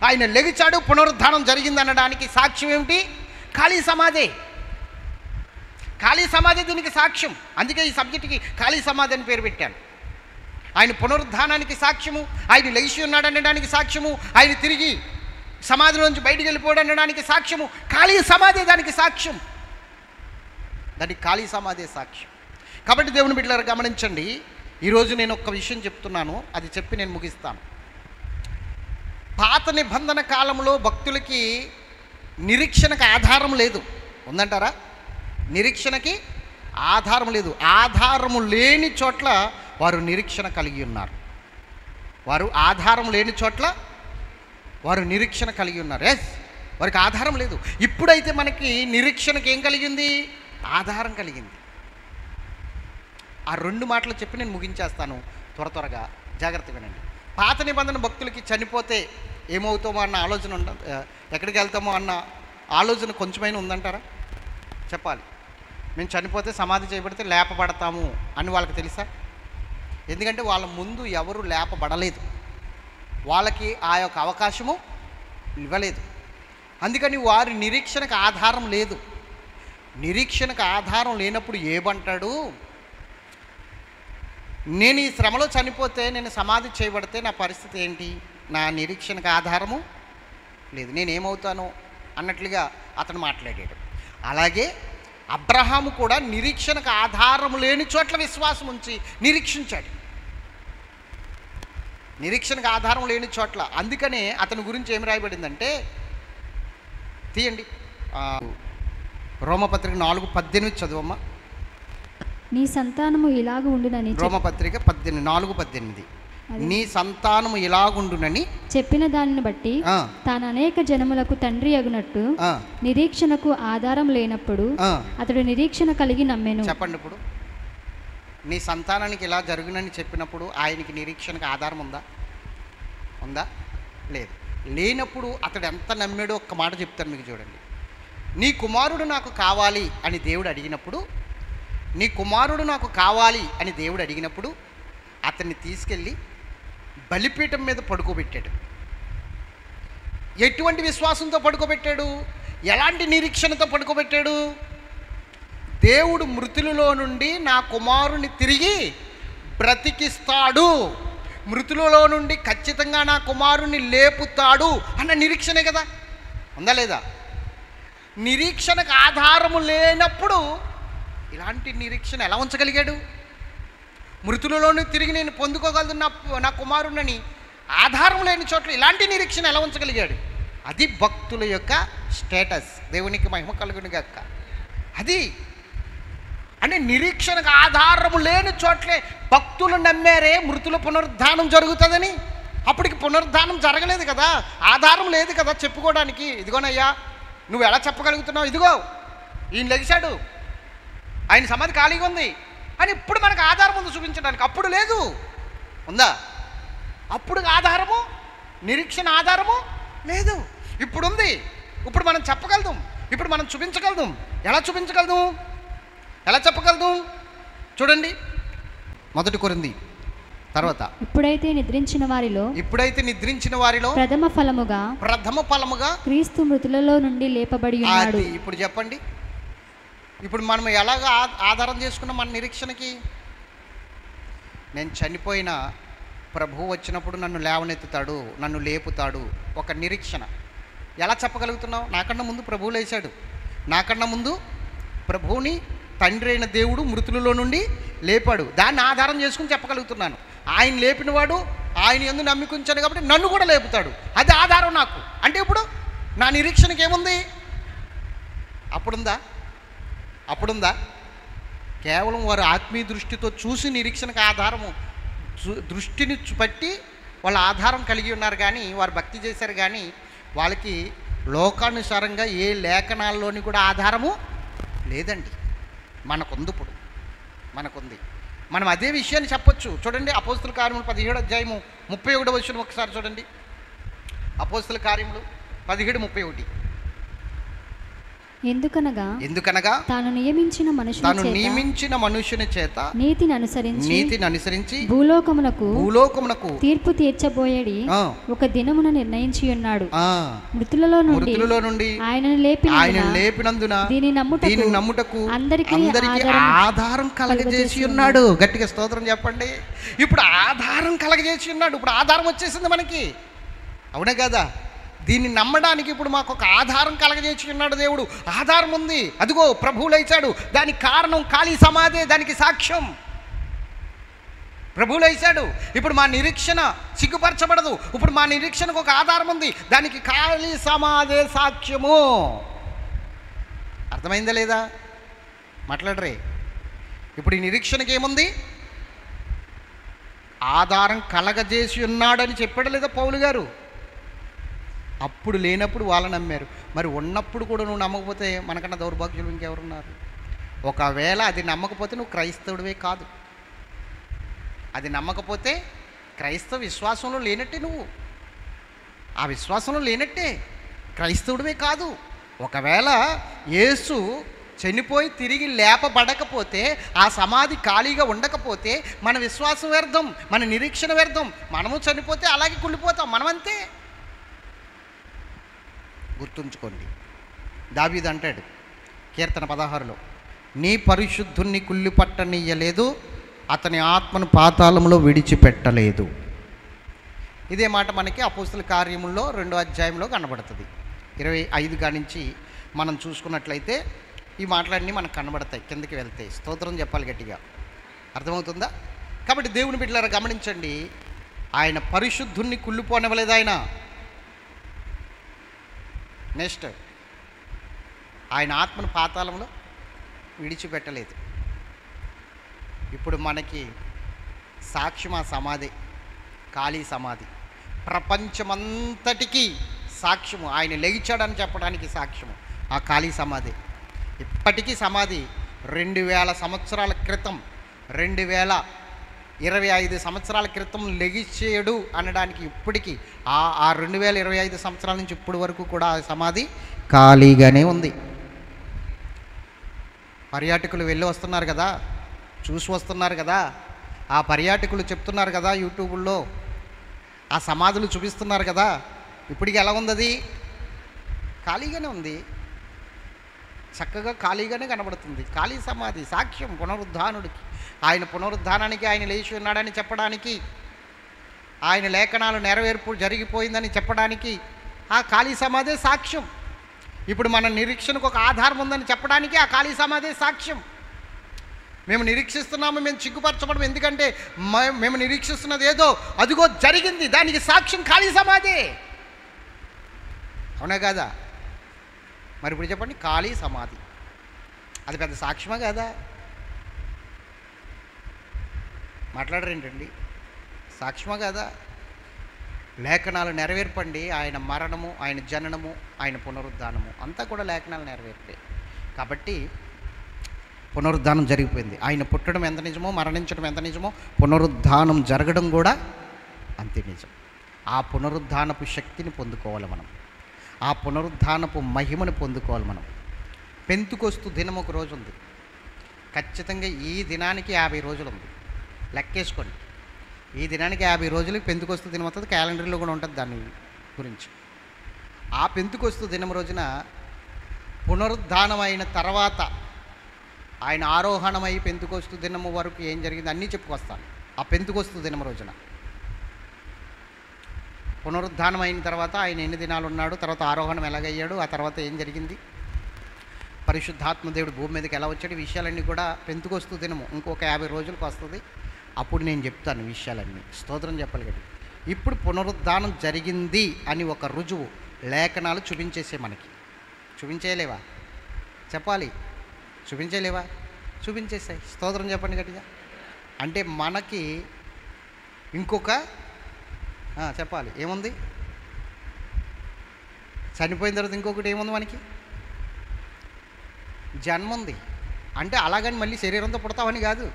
ఆయన లెగిచాడు, పునరుద్ధానం జరిగింది అనడానికి సాక్ష్యం ఏమిటి? ఖాళీ సమాధి. ఖాళీ సమాధి దీనికి సాక్ష్యం. అందుకే ఈ సబ్జెక్టుకి ఖాళీ సమాధి అని పేరు పెట్టాను. ఆయన పునరుద్ధానానికి సాక్ష్యము, ఆయన లెగిచి ఉన్నాడు అనడానికి సాక్ష్యము, ఆయన తిరిగి సమాధిలోంచి బయటికి వెళ్ళిపోవడం అనడానికి సాక్ష్యము. ఖాళీ సమాధి దానికి సాక్ష్యం. దానికి ఖాళీ సమాధి సాక్ష్యం. కాబట్టి దేవుని బిడ్డలారా గమనించండి, ఈరోజు నేను ఒక విషయం చెప్తున్నాను, అది చెప్పి నేను ముగిస్తాను. పాత నిబంధన కాలంలో భక్తులకి నిరీక్షణకు ఆధారం లేదు. ఉందంటారా? నిరీక్షణకి ఆధారం లేదు. ఆధారము లేని చోట్ల వారు నిరీక్షణ కలిగి ఉన్నారు. వారు ఆధారం లేని చోట్ల వారు నిరీక్షణ కలిగి ఉన్నారు. ఎస్, వారికి ఆధారం లేదు. ఇప్పుడైతే మనకి నిరీక్షణకి ఏం కలిగింది? ఆధారం కలిగింది. ఆ 2 మాటలు చెప్పి నేను ముగించేస్తాను త్వరగా, జాగ్రత్త వినండి. పాత నిబంధన భక్తులకి చనిపోతే ఏమవుతామో అన్న ఆలోచన ఉండదు, ఎక్కడికి వెళ్తామో అన్న ఆలోచన కొంచెమైనా ఉందంటారా? చెప్పాలి. మేము చనిపోతే సమాధి చేయబడితే లేపబడతాము అని వాళ్ళకి తెలుసా? ఎందుకంటే వాళ్ళ ముందు ఎవరు లేపబడలేదు, వాళ్ళకి ఆ యొక్క అవకాశము ఇవ్వలేదు. అందుకని వారి నిరీక్షణకు ఆధారం లేదు. నిరీక్షణకు ఆధారం లేనప్పుడు ఏమంటాడు? నేను ఈ శ్రమలో చనిపోతే, నేను సమాధి చేయబడితే నా పరిస్థితి ఏంటి? నా నిరీక్షణకు ఆధారము లేదు, నేనేమవుతాను అన్నట్లుగా అతను మాట్లాడాడు. అలాగే అబ్రహాము కూడా నిరీక్షణకు ఆధారం లేని చోట్ల విశ్వాసం ఉంచి నిరీక్షించాడు. నిరీక్షణకు ఆధారం లేని చోట్ల. అందుకనే అతని గురించి ఏం రాయబడిందంటే, తీయండి రోమపత్రిక 4:18 చదువమ్మా. నీ సంతానము ఇలాగ ఉండునని రోమపత్రిక 4:18 నీ సంతానము ఇలాగుండునని చెప్పిన దానిని బట్టి తాను అనేక జనములకు తండ్రి అగునట్టు నిరీక్షణకు ఆధారం లేనప్పుడు అతడు నిరీక్షణ కలిగి నమ్మెను. చెప్పండి, ఇప్పుడు నీ సంతానానికి ఇలా జరుగునని చెప్పినప్పుడు ఆయనకి నిరీక్షణకు ఆధారం ఉందా? ఉందా? లేదు. లేనప్పుడు అతడు ఎంత నమ్మాడో ఒక్క మాట చెప్తాను మీకు, చూడండి. నీ కుమారుడు నాకు కావాలి అని దేవుడు అడిగినప్పుడు, నీ కుమారుడు నాకు కావాలి అని దేవుడు అడిగినప్పుడు అతన్ని తీసుకెళ్ళి బలిపీఠం మీద పడుకోబెట్టాడు. ఎటువంటి విశ్వాసంతో పడుకోబెట్టాడు? ఎలాంటి నిరీక్షణతో పడుకోబెట్టాడు? దేవుడు మృతులలో నుండి నా కుమారుని తిరిగి బ్రతికిస్తాడు, మృతులలో నుండి ఖచ్చితంగా నా కుమారుని లేపుతాడు అన్న నిరీక్షణే కదా, ఉందా లేదా? నిరీక్షణకు ఆధారము లేనప్పుడు ఇలాంటి నిరీక్షణ ఎలా ఉంచగలిగాడు? మృతులలోని తిరిగి నేను పొందుకోగలను నా కుమారుణ్ణని ఆధారం లేని చోట్ల ఇలాంటి నిరీక్షణ ఎలా ఉంచగలిగాడు? అది భక్తుల యొక్క స్టేటస్. దేవునికి మహిమ కలుగును గాక. అది అంటే నిరీక్షణకు ఆధారము లేని చోట్లే భక్తులు నమ్మారే మృతుల పునరుద్ధానం జరుగుతుందని. అప్పటికి పునరుద్ధానం జరగలేదు కదా, ఆధారం లేదు కదా చెప్పుకోవడానికి. ఇదిగోనయ్యా నువ్వు ఎలా చెప్పగలుగుతున్నావు, ఇదిగో ఈయన లెగిశాడు, ఆయన సమాధి ఖాళీగా ఉంది అని ఇప్పుడు మనకు ఆధారం ఉంది చూపించడానికి. అప్పుడు లేదు, ఉందా? అప్పుడు ఆధారము, నిరీక్షణ ఆధారము లేదు. ఇప్పుడు ఉంది. ఇప్పుడు మనం చెప్పగలుగుతాం, ఇప్పుడు మనం చూపించగలుగుతాం. ఎలా చూపించగలుగుతాం, ఎలా చెప్పగలుగుతాం? చూడండి, 1 కొరింథీ తర్వాత ఇప్పుడైతే నిద్రించిన వారిలో ప్రథమ ఫలముగా క్రీస్తు మృతులలో నుండి లేపబడి ఉన్నాడు. ఇప్పుడు చెప్పండి, ఇప్పుడు మనం ఎలాగ ఆధారం చేసుకున్నాం మన నిరీక్షణకి? నేను చనిపోయిన ప్రభువు వచ్చినప్పుడు నన్ను లేవనెత్తుతాడు, నన్ను లేపుతాడు, ఒక నిరీక్షణ. ఎలా చెప్పగలుగుతున్నావు? నాకన్నా ముందు ప్రభువు లేచాడు, నాకన్నా ముందు ప్రభువుని తండ్రి అయిన దేవుడు మృతులలో నుండి లేపాడు, దాన్ని ఆధారం చేసుకుని చెప్పగలుగుతున్నాను. ఆయన లేపినవాడు, ఆయన యందు నమ్మిక ఉంచాను కాబట్టి నన్ను కూడా లేపుతాడు, అది ఆధారం నాకు. అంటే ఇప్పుడు నా నిరీక్షణకి ఏముంది? అప్పుడుందా? కేవలం వారు ఆత్మీయ దృష్టితో చూసి నిరీక్షణకు ఆధారము దృష్టిని బట్టి వాళ్ళ ఆధారం కలిగి ఉన్నారు, కానీ వారు భక్తి చేశారు, కానీ వాళ్ళకి లోకానుసారంగా ఏ లేఖనాల్లోని కూడా ఆధారము లేదండి. మనకుంది. ఇప్పుడు మనకుంది. మనం అదే విషయాన్ని చెప్పొచ్చు. చూడండి, అపోస్తుల కార్యములు 17:31 ఒకసారి చూడండి. అపోస్తుల కార్యములు 17:31. ఎందుకనగా తాను నియమించిన మనుషుని చేత నీతిని అనుసరించి భూలోకమునకు తీర్పు తీర్చబోయేడి ఒక దినమున నిర్ణయించి ఉన్నాడు. మృతులలో నుండి ఆయనను లేపినందున దీని నమ్ముటకు అందరికీ ఆధారం కలగజేసి ఉన్నాడు. గట్టిగా స్తోత్రం చెప్పండి. ఇప్పుడు ఆధారం కలగజేసి ఉన్నాడు. ఇప్పుడు ఆధారం వచ్చేసింది మనకి, అవునా కదా? దీన్ని నమ్మడానికి ఇప్పుడు మాకు ఒక ఆధారం కలగజేసి ఉన్నాడు దేవుడు. ఆధారం ఉంది, అదిగో ప్రభువు లేచాడు. దానికి కారణం ఖాళీ సమాధే, దానికి సాక్ష్యం. ప్రభువు లేచాడు. ఇప్పుడు మా నిరీక్షణ సిగ్గుపరచబడదు. ఇప్పుడు మా నిరీక్షణకు ఒక ఆధారం ఉంది, దానికి ఖాళీ సమాధే సాక్ష్యము. అర్థమైందా లేదా? మాట్లాడరే. ఇప్పుడు ఈ నిరీక్షణకి ఏముంది? ఆధారం కలగజేసి ఉన్నాడని చెప్పాడు లేదా పౌలు గారు? అప్పుడు లేనప్పుడు వాళ్ళు నమ్మారు, మరి ఉన్నప్పుడు కూడా నువ్వు నమ్మకపోతే మనకన్నా దౌర్భాగ్యులు ఇంకెవరున్నారు? ఒకవేళ అది నమ్మకపోతే నువ్వు క్రైస్తవుడివే కాదు. అది నమ్మకపోతే క్రైస్తవ విశ్వాసంలో లేనట్టే, నువ్వు ఆ విశ్వాసంలో లేనట్టే, క్రైస్తవుడివే కాదు. ఒకవేళ యేసు చనిపోయి తిరిగి లేపబడకపోతే, ఆ సమాధి ఖాళీగా ఉండకపోతే మన విశ్వాసం వ్యర్థం, మన నిరీక్షణ వ్యర్థం. మనము చనిపోతే అలాగే కుళ్ళిపోతాం, మనమంతే. గుర్తుంచుకోండి, దావీదు అంటాడు కీర్తన 16లో, నీ పరిశుద్ధుణ్ణి కుళ్ళిపట్టనీయలేదు, అతని ఆత్మను పాతాళంలో విడిచిపెట్టలేదు. ఇదే మాట మనకి అపోస్తుల కార్యముల్లో 2వ అధ్యాయంలో కనబడుతుంది. 25 కానించి మనం చూసుకున్నట్లయితే ఈ మాటలన్నీ మనకు కనబడతాయి, కిందకి వెళ్తాయి. స్తోత్రం చెప్పాలి గట్టిగా. అర్థమవుతుందా? కాబట్టి దేవుని బిడ్డలారా గమనించండి, ఆయన పరిశుద్ధుణ్ణి కుళ్ళిపోనివ్వలేదు. ఆయన నెక్స్ట్ ఆయన ఆత్మను పాతాళంలో విడిచిపెట్టలేదు. ఇప్పుడు మనకి సాక్ష్యం ఆ సమాధి, ఖాళీ సమాధి. ప్రపంచమంతటికీ సాక్ష్యము, ఆయన లెగిచాడని చెప్పడానికి సాక్ష్యము ఆ ఖాళీ సమాధి. ఇప్పటికీ సమాధి 2000 సంవత్సరాల క్రితం, 2025 సంవత్సరాల క్రితం లెగిచాడు అనడానికి ఇప్పటికీ ఆ 2025 సంవత్సరాల నుంచి ఇప్పటి వరకు కూడా ఆ సమాధి ఖాళీగానే ఉంది. పర్యాటకులు వెళ్ళి వస్తున్నారు కదా, చూసి వస్తున్నారు కదా, ఆ పర్యాటకులు చెప్తున్నారు కదా యూట్యూబ్లో, ఆ సమాధులు చూపిస్తున్నారు కదా, ఇప్పటికి ఎలా ఉంది? అది ఖాళీగానే ఉంది, చక్కగా ఖాళీగానే కనబడుతుంది. ఖాళీ సమాధి సాక్ష్యం పునరుద్ధానుడికి, ఆయన పునరుద్ధానానికి, ఆయన లేచి ఉన్నాడని చెప్పడానికి, ఆయన లేఖనాలు నెరవేర్పు జరిగిపోయిందని చెప్పడానికి ఆ ఖాళీ సమాధే సాక్ష్యం. ఇప్పుడు మన నిరీక్షణకు ఒక ఆధారం ఉందని చెప్పడానికి ఆ ఖాళీ సమాధే సాక్ష్యం. మేము నిరీక్షిస్తున్నాము, మేము సిగ్గుపరచబడము, ఎందుకంటే మేము నిరీక్షిస్తున్నది ఏదో అదిగో జరిగింది, దానికి సాక్ష్యం ఖాళీ సమాధే. అవునా కాదా? మరి ఇప్పుడు చెప్పండి, ఖాళీ సమాధి అది పెద్ద సాక్ష్యమా కాదా? మాట్లాడరేంటండి? సాక్ష్యమా కాదా? లేఖనాలు నెరవేర్పండి. ఆయన మరణము, ఆయన జననము, ఆయన పునరుద్ధానము అంతా కూడా లేఖనాలు నెరవేర్పాయి. కాబట్టి పునరుద్ధానం జరిగిపోయింది. ఆయన పుట్టడం ఎంత నిజమో, మరణించడం ఎంత నిజమో, పునరుద్ధానం జరగడం కూడా అంతే నిజం. ఆ పునరుద్ధానపు శక్తిని పొందుకోవాలి మనం, ఆ పునరుద్ధానపు మహిమను పొందుకోవాలి మనం. పెంతుకొస్తు దినం ఒక రోజు ఉంది, ఖచ్చితంగా ఈ దినానికి 50 రోజులు ఉంది. లెక్కేసుకోండి, ఈ దినానికి 50 రోజులకి పెంతుకొస్తు దినం వస్తుంది. క్యాలెండర్లో కూడా ఉంటుంది దాని గురించి. ఆ పెంతుకొస్తు దినం రోజున పునరుద్ధానం అయిన తర్వాత ఆయన ఆరోహణమై పెంతుకొస్తు దినము వరకు ఏం జరిగింది అన్నీ చెప్పుకొస్తాను. ఆ పెంతుకొస్తు దినం రోజున పునరుద్ధానం అయిన తర్వాత ఆయన ఎన్ని దినాలు ఉన్నాడు, తర్వాత ఆరోహణం ఎలాగయ్యాడు, ఆ తర్వాత ఏం జరిగింది, పరిశుద్ధాత్మదేవుడు భూమి మీదకి ఎలా వచ్చాడు, విషయాలన్నీ కూడా పెంతుకొస్తు దినము ఇంకొక 50 రోజులకు వస్తుంది. అప్పుడు నేను చెప్తాను విషయాలన్నీ. స్తోత్రం చెప్పాలి కదా. ఇప్పుడు పునరుద్ధానం జరిగింది అని ఒక రుజువు లేఖనాలు చూపించేసే, మనకి చూపించేయలేవా? చెప్పాలి, చూపించలేవా? చూపించేసాయి. స్తోత్రం చెప్పండి గట్టిగా. అంటే మనకి ఇంకొక చెప్పాలి ఏముంది, చనిపోయిన తర్వాత ఇంకొకటి ఏముంది, మనకి జన్మ ఉంది. అంటే అలాగని మళ్ళీ శరీరంతో పుడతావని కాదు,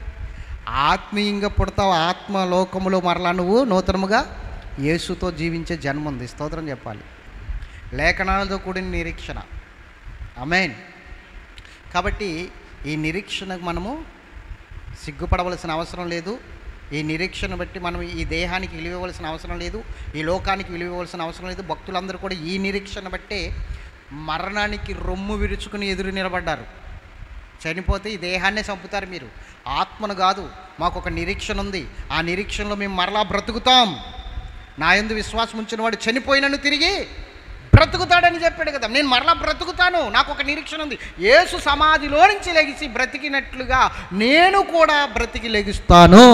ఆత్మీయంగా పుడతావు. ఆత్మలోకములో మరలా నువ్వు నూతనముగా యేసుతో జీవించే జన్మ ఉంది. స్తోత్రం చెప్పాలి. లేఖనాలతో కూడిన నిరీక్షణ. ఆమేన్. కాబట్టి ఈ నిరీక్షణకు మనము సిగ్గుపడవలసిన అవసరం లేదు. ఈ నిరీక్షణ బట్టి మనం ఈ దేహానికి విలువ ఇవ్వాల్సిన అవసరం లేదు, ఈ లోకానికి విలువ ఇవ్వాల్సిన అవసరం లేదు. భక్తులందరూ కూడా ఈ నిరీక్షణ బట్టే మరణానికి రొమ్ము విరుచుకుని ఎదురు నిలబడ్డారు. చనిపోతే ఈ దేహాన్నే చంపుతారు, మీరు ఆత్మను కాదు. మాకు ఒక నిరీక్షణ ఉంది, ఆ నిరీక్షణలో మేము మరలా బ్రతుకుతాం. నా యందు విశ్వాసం ఉంచిన వాడు చనిపోయినను తిరిగి బ్రతుకుతాడని చెప్పాడు కదా. నేను మరలా బ్రతుకుతాను, నాకు ఒక నిరీక్షణ ఉంది. యేసు సమాధిలో నుంచి లెగిసి బ్రతికినట్లుగా నేను కూడా బ్రతికి లెగుస్తాను.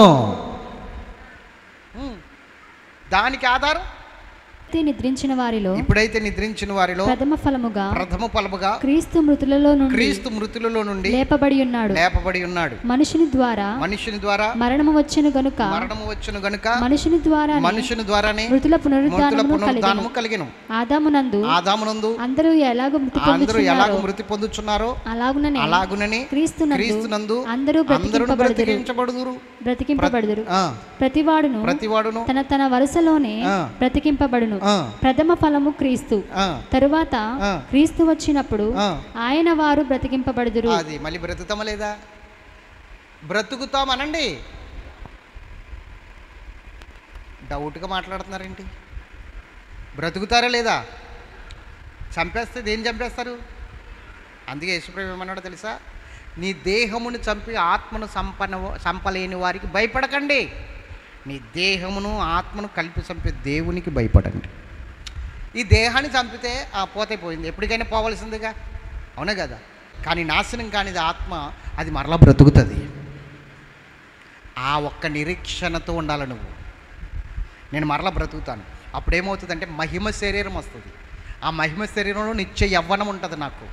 దానికి ఆధారం నిద్రించిన వారిలో, ఇప్పుడైతే నిద్రించిన వారిలో ప్రథమ ఫలముగా క్రీస్తు మృతులలో నుండి లేపబడి ఉన్నాడు. మనుషుని ద్వారా మరణము వచ్చెను గనుక మనుషుని ద్వారానే మృతుల పునరుద్ధానము కలిగెను. ఆదామునందు అందరూ ఎలాగో మృతి పొందుచున్నారో అలాగుననే క్రీస్తునందు అందరూ బ్రతికింపబడుదురు. ప్రతివాడును తన వరుసలోనే బ్రతికింపబడును. ప్రథమ ఫలము క్రీస్తు, తరువాత క్రీస్తు వచ్చినప్పుడు ఆయన వారు బ్రతికింపబడుదురు. అది మళ్ళీ బ్రతుకుతామా లేదా? బ్రతుకుతామనండి. డౌట్గా మాట్లాడుతున్నారేంటి? బ్రతుకుతారా లేదా? చంపేస్తే దేన్ని చంపేస్తారు? అందుకే యేసుప్రభువు ఏమన్నాడో తెలుసా? నీ దేహమును చంపి ఆత్మను చంపలేని వారికి భయపడకండి, నీ దేహమును ఆత్మను కలిపి చంపే దేవునికి భయపడండి. ఈ దేహాన్ని చంపితే పోతే పోయింది, ఎప్పటికైనా పోవలసిందిగా, అవునా కదా? కానీ నాశనం కానిది ఆత్మ, అది మరలా బ్రతుకుతుంది. ఆ ఒక్క నిరీక్షణతో ఉండాలి నువ్వు. నేను మరలా బ్రతుకుతాను. అప్పుడేమవుతుందంటే మహిమ శరీరం వస్తుంది. ఆ మహిమ శరీరంలో నిత్య యవ్వనం ఉంటుంది నాకు.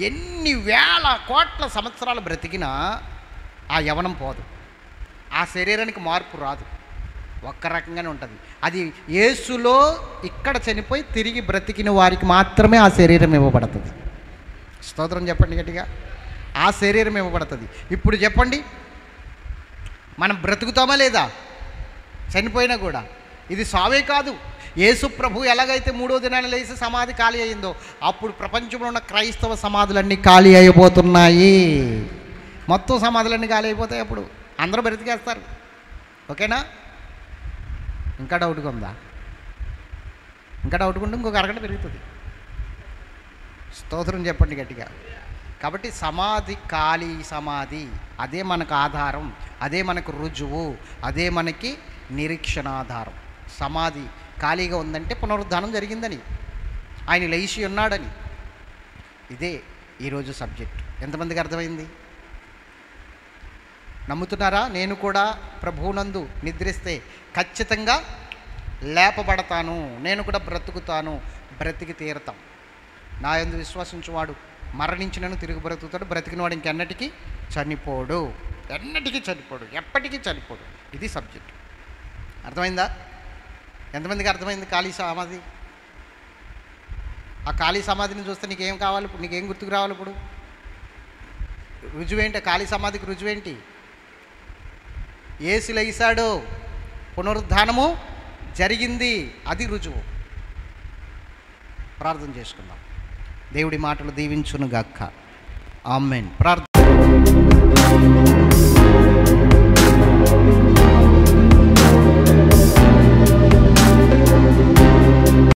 ఎన్ని వేల కోట్ల సంవత్సరాలు బ్రతికినా ఆ యవనం పోదు, ఆ శరీరానికి మార్పు రాదు, ఒక్క రకంగానే ఉంటుంది. అది యేసులో ఇక్కడ చనిపోయి తిరిగి బ్రతికిన వారికి మాత్రమే ఆ శరీరం ఇవ్వబడుతుంది. స్తోత్రం చెప్పండి గట్టిగా. ఆ శరీరం ఇవ్వబడుతుంది. ఇప్పుడు చెప్పండి, మనం బ్రతుకుతామా లేదా చనిపోయినా కూడా? ఇది సావే కాదు. యేసు ప్రభు ఎలాగైతే 3వ దినాన్ని లేచి సమాధి ఖాళీ అయిందో అప్పుడు ప్రపంచంలో ఉన్న క్రైస్తవ సమాధులన్నీ ఖాళీ అయిపోతున్నాయి. మొత్తం సమాధులన్నీ ఖాళీ అయిపోతాయి. అప్పుడు అందరూ బ్రతికేస్తారు. ఓకేనా? ఇంకా డౌట్గా ఉందా? ఇంకా డౌట్గా ఉంటే ఇంకొక అరగంట పెరుగుతుంది. స్తోత్రం చెప్పండి గట్టిగా. కాబట్టి సమాధి, ఖాళీ సమాధి, అదే మనకు ఆధారం, అదే మనకు రుజువు, అదే మనకి నిరీక్షణాధారం. సమాధి ఖాళీగా ఉందంటే పునరుద్ధానం జరిగిందని, ఆయన లేచి ఉన్నాడని. ఇదే ఈరోజు సబ్జెక్ట్. ఎంతమందికి అర్థమైంది? నమ్ముతున్నారా? నేను కూడా ప్రభువునందు నిద్రిస్తే ఖచ్చితంగా లేపబడతాను, నేను కూడా బ్రతుకుతాను, బ్రతికి తీరతాం. నా యందు విశ్వసించువాడు మరణించినను తిరిగి బ్రతుకుతాడు, బ్రతికినవాడు ఇంకెన్నటికీ చనిపోడు, ఎన్నటికీ చనిపోడు, ఎప్పటికీ చనిపోడు. ఇది సబ్జెక్ట్. అర్థమైందా? ఎంతమందికి అర్థమైంది? ఖాళీ సమాధి. ఆ ఖాళీ సమాధిని చూస్తే నీకేం కావాలి? ఇప్పుడు నీకేం గుర్తుకు రావాలి? ఇప్పుడు రుజువేంటి? ఖాళీ సమాధికి రుజువేంటి? యేసు లేచాడు, పునరుద్ధానము జరిగింది, అది రుజువు. ప్రార్థన చేసుకుందాం. దేవుడి మాటలు దీవించునుగాక. ఆమేన్. ప్రార్థన.